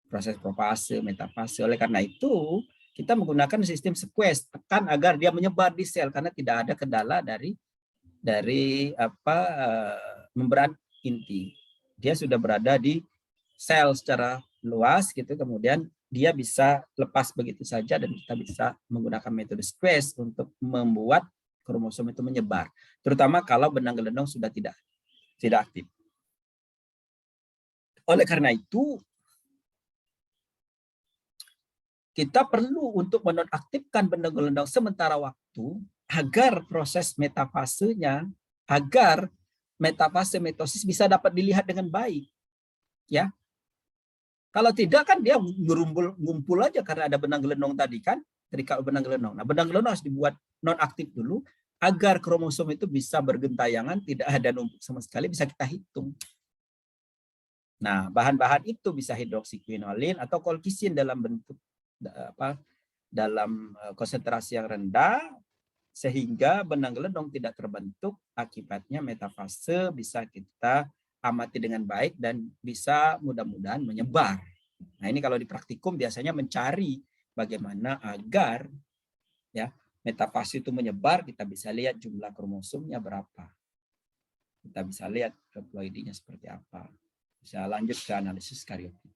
Speaker 1: proses profase, metafase. Oleh karena itu kita menggunakan sistem sequence, tekan agar dia menyebar di sel karena tidak ada kendala dari membran inti. Dia sudah berada di sel secara luas gitu, kemudian dia bisa lepas begitu saja dan kita bisa menggunakan metode sequence untuk membuat kromosom itu menyebar, terutama kalau benang gelendong sudah tidak aktif. Oleh karena itu kita perlu untuk menonaktifkan benang gelendong sementara waktu agar proses metafasenya, agar metafase mitosis bisa dapat dilihat dengan baik, ya. Kalau tidak kan dia ngumpul aja karena ada benang gelendong tadi kan, terikat benang gelendong. Nah, benang gelendong harus dibuat nonaktif dulu agar kromosom itu bisa bergentayangan, tidak ada numpuk sama sekali, bisa kita hitung. Nah, bahan-bahan itu bisa hidroksiquinolin atau kolkisin dalam bentuk dalam konsentrasi yang rendah sehingga benang gelendong tidak terbentuk, akibatnya metafase bisa kita amati dengan baik dan bisa mudah-mudahan menyebar. Nah, ini kalau di praktikum biasanya mencari bagaimana agar ya metafase itu menyebar, kita bisa lihat jumlah kromosomnya berapa. Kita bisa lihat haploidinya seperti apa. Bisa lanjut ke analisis karyotik.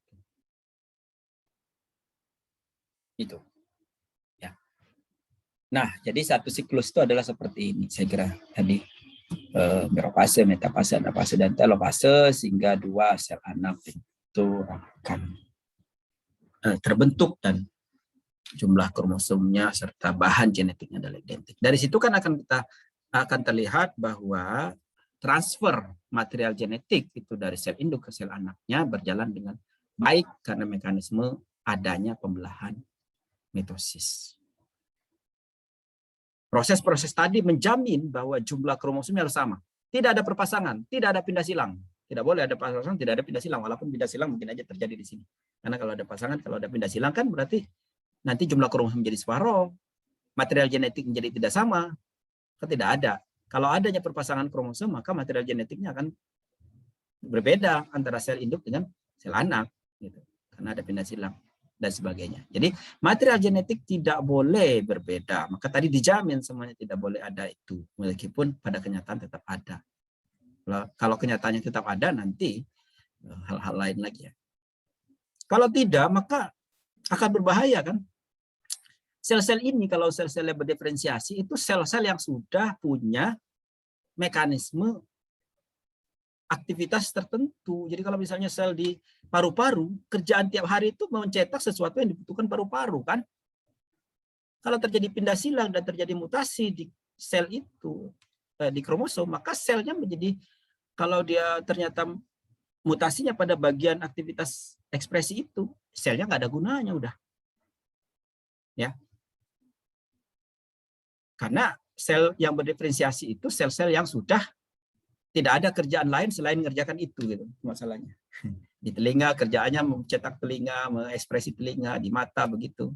Speaker 1: Itu. Ya. Nah, jadi satu siklus itu adalah seperti ini, saya kira tadi. Merofase, metafase, anafase, dan telofase, sehingga dua sel anak itu akan terbentuk dan jumlah kromosomnya serta bahan genetiknya adalah identik. Dari situ kan akan terlihat bahwa transfer material genetik itu dari sel induk ke sel anaknya berjalan dengan baik karena mekanisme adanya pembelahan mitosis. Proses-proses tadi menjamin bahwa jumlah kromosomnya harus sama. Tidak ada perpasangan, tidak ada pindah silang. Tidak boleh ada pasangan, tidak ada pindah silang. Walaupun pindah silang mungkin aja terjadi di sini. Karena kalau ada pasangan, kalau ada pindah silang kan berarti nanti jumlah kromosom menjadi separuh. Material genetik menjadi tidak sama. Kan tidak ada. Kalau adanya perpasangan kromosom, maka material genetiknya akan berbeda antara sel induk dengan sel anak. Gitu. Karena ada pindah silang dan sebagainya. Jadi material genetik tidak boleh berbeda. Maka tadi dijamin semuanya tidak boleh ada itu. Meskipun pada kenyataan tetap ada. Kalau kenyataannya tetap ada, nanti hal-hal lain lagi ya. Kalau tidak, maka akan berbahaya kan. Sel-sel ini kalau sel-selnya berdiferensiasi, itu sel-sel yang sudah punya mekanisme aktivitas tertentu. Jadi kalau misalnya sel di paru-paru, kerjaan tiap hari itu mencetak sesuatu yang dibutuhkan paru-paru kan. Kalau terjadi pindah silang dan terjadi mutasi di sel itu, di kromosom, maka selnya menjadi, kalau dia ternyata mutasinya pada bagian aktivitas ekspresi itu, selnya nggak ada gunanya udah. Ya. Karena sel yang berdiferensiasi itu sel-sel yang sudah tidak ada kerjaan lain selain mengerjakan itu gitu masalahnya. Di telinga kerjaannya mencetak telinga, mengekspresi telinga, di mata begitu.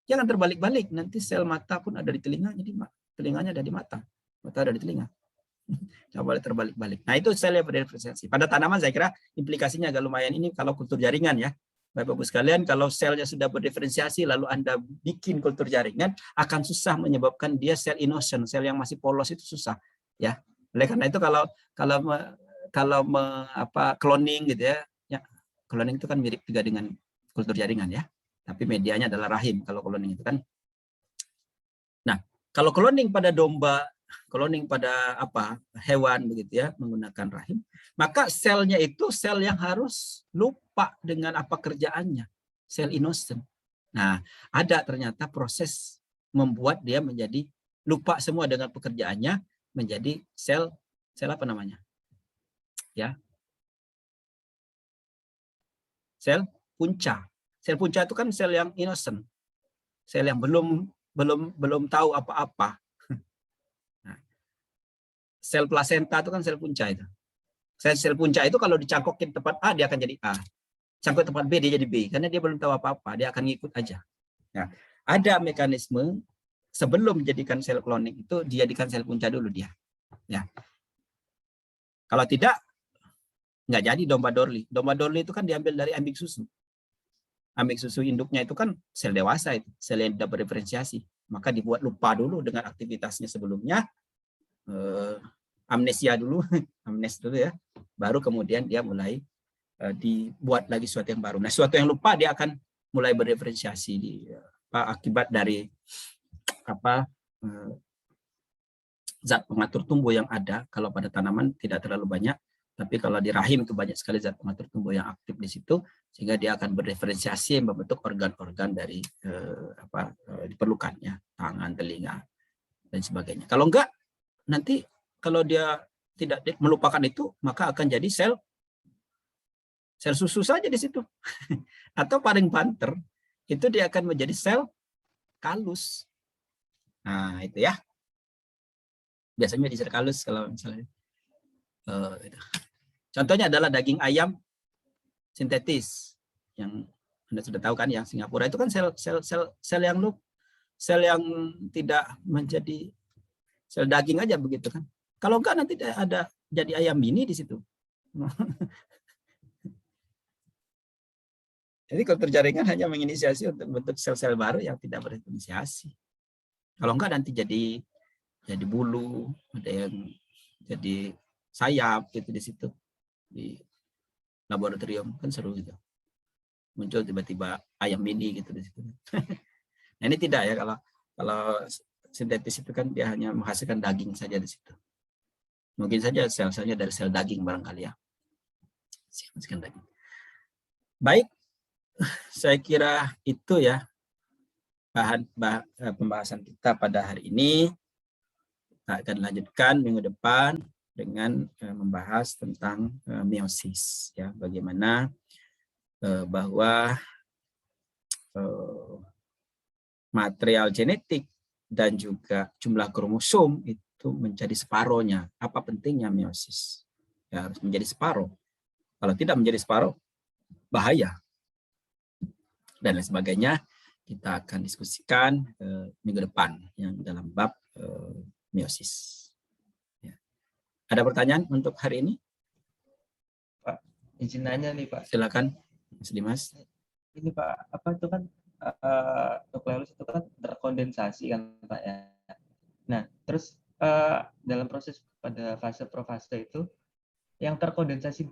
Speaker 1: Jangan terbalik-balik, nanti sel mata pun ada di telinga, jadi telinganya ada di mata ada di telinga. Nggak boleh terbalik-balik. Nah itu sel yang berdiferensiasi. Pada tanaman saya kira implikasinya agak lumayan ini kalau kultur jaringan ya. Bapak-Ibu sekalian, kalau selnya sudah berdiferensiasi lalu Anda bikin kultur jaringan, akan susah menyebabkan dia sel innocent, sel yang masih polos itu susah ya. Oleh karena itu cloning gitu ya, cloning itu kan mirip juga dengan kultur jaringan ya. Tapi medianya adalah rahim kalau cloning itu kan. Nah, kalau cloning pada domba, cloning pada hewan begitu ya menggunakan rahim, maka selnya itu sel yang harus lupa dengan apa kerjaannya, sel innocent. Nah, ada ternyata proses membuat dia menjadi lupa semua dengan pekerjaannya, menjadi sel apa namanya? Ya. Sel punca. Sel punca itu kan sel yang innocent. Sel yang belum tahu apa-apa. Nah, sel plasenta itu kan sel punca itu. Sel punca itu kalau dicangkokin tempat A dia akan jadi A. Cangkok tempat B dia jadi B karena dia belum tahu apa-apa, dia akan ngikut aja. Nah, ada mekanisme sebelum dijadikan sel cloning itu dijadikan sel punca dulu dia. Ya. Kalau tidak nggak jadi domba Dorli. Domba Dorli itu kan diambil dari ambing susu. Ambing susu induknya itu kan sel dewasa itu, sel yang tidak berdiferensiasi. Maka dibuat lupa dulu dengan aktivitasnya sebelumnya. Amnesia dulu, ya, baru kemudian dia mulai dibuat lagi sesuatu yang baru. Nah, sesuatu yang lupa dia akan mulai berdiferensiasi akibat dari zat pengatur tumbuh yang ada. Kalau pada tanaman tidak terlalu banyak, tapi kalau di rahim itu banyak sekali zat pengatur tumbuh yang aktif di situ, sehingga dia akan berdiferensiasi membentuk organ-organ dari diperlukannya, tangan, telinga, dan sebagainya. Kalau enggak, nanti kalau dia tidak melupakan itu, maka akan jadi sel susu saja di situ. Atau paling banter, itu dia akan menjadi sel kalus. Nah, itu ya. Biasanya di sel kalus kalau misalnya. Contohnya adalah daging ayam sintetis yang Anda sudah tahu kan, yang Singapura itu kan sel yang tidak menjadi sel daging aja begitu kan. Kalau enggak nanti ada jadi ayam mini di situ. Jadi kultur jaringan hanya menginisiasi untuk bentuk sel-sel baru yang tidak berinisiasi. Kalau enggak nanti jadi bulu, ada yang jadi sayap gitu di situ. Di laboratorium kan seru gitu. Muncul tiba-tiba ayam mini gitu di situ. Nah, ini tidak ya, kalau sintetis itu kan dia hanya menghasilkan daging saja di situ. Mungkin saja sel-selnya dari sel daging barangkali ya. Daging. Baik, saya kira itu ya pembahasan kita pada hari ini. Kita akan lanjutkan minggu depan dengan membahas tentang meiosis ya, bagaimana bahwa material genetik dan juga jumlah kromosom itu menjadi separohnya. Apa pentingnya meiosis? Ya, harus menjadi separuh. Kalau tidak menjadi separuh, bahaya. Dan lain sebagainya, kita akan diskusikan minggu depan yang dalam bab meiosis. Ya. Ada pertanyaan untuk hari ini?
Speaker 5: Pak, izin nanya nih Pak.
Speaker 1: Silakan, Mas Dimas.
Speaker 5: Ini Pak, apa itu kan nukleolus itu kan terkondensasi kan Pak ya. Nah, terus dalam proses pada fase profase itu yang terkondensasi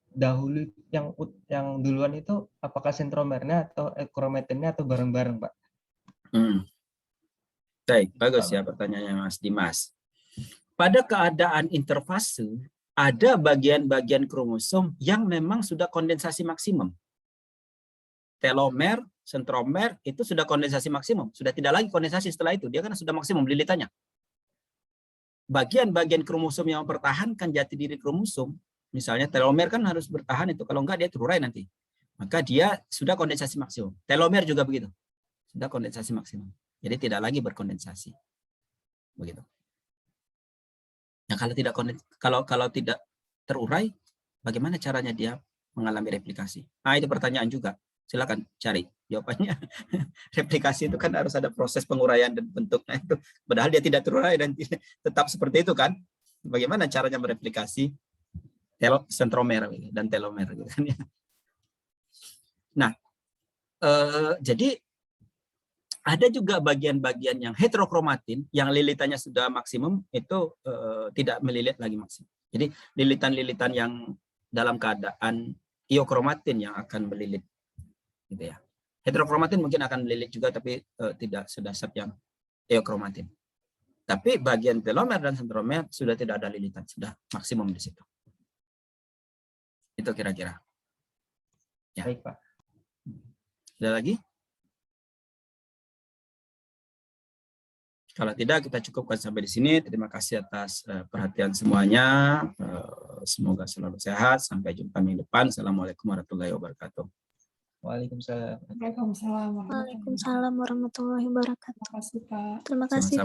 Speaker 5: dahulu yang duluan itu apakah sentromernya atau kromatinnya atau bareng-bareng Pak?
Speaker 1: Baik, bagus ya pertanyaannya Mas Dimas. Pada keadaan interfase ada bagian-bagian kromosom yang memang sudah kondensasi maksimum. Telomer, sentromer itu sudah kondensasi maksimum, sudah tidak lagi kondensasi setelah itu, dia kan sudah maksimum lilitannya. Bagian-bagian kromosom yang mempertahankan jati diri kromosom, misalnya telomer kan harus bertahan itu, kalau enggak dia terurai nanti. Maka dia sudah kondensasi maksimum. Telomer juga begitu, sudah kondensasi maksimum. Jadi tidak lagi berkondensasi. Begitu. Nah, kalau tidak terurai, bagaimana caranya dia mengalami replikasi? Nah, itu pertanyaan juga. Silakan cari jawabannya. Replikasi itu kan harus ada proses penguraian dan bentuknya itu. Padahal dia tidak terurai dan tetap seperti itu kan. Bagaimana caranya mereplikasi sentromer dan telomer gitu kan ya. Nah, jadi ada juga bagian-bagian yang heterokromatin yang lilitannya sudah maksimum itu tidak melilit lagi maksimum. Jadi lilitan-lilitan yang dalam keadaan iokromatin yang akan melilit gitu ya. Heterokromatin mungkin akan melilit juga tapi tidak sedasar yang eokromatin. Tapi bagian telomer dan sentromer sudah tidak ada lilitan, sudah maksimum di situ. Itu kira-kira. Ya.
Speaker 5: Baik, Pak.
Speaker 1: Ada lagi? Kalau tidak, kita cukupkan sampai di sini. Terima kasih atas perhatian semuanya. Semoga selalu sehat. Sampai jumpa minggu depan. Assalamualaikum warahmatullahi wabarakatuh.
Speaker 5: Waalaikumsalam.
Speaker 3: Waalaikumsalam.
Speaker 4: Waalaikumsalam warahmatullahi wabarakatuh.
Speaker 3: Terima kasih, Pak.
Speaker 4: Terima kasih.
Speaker 1: Sama-sama.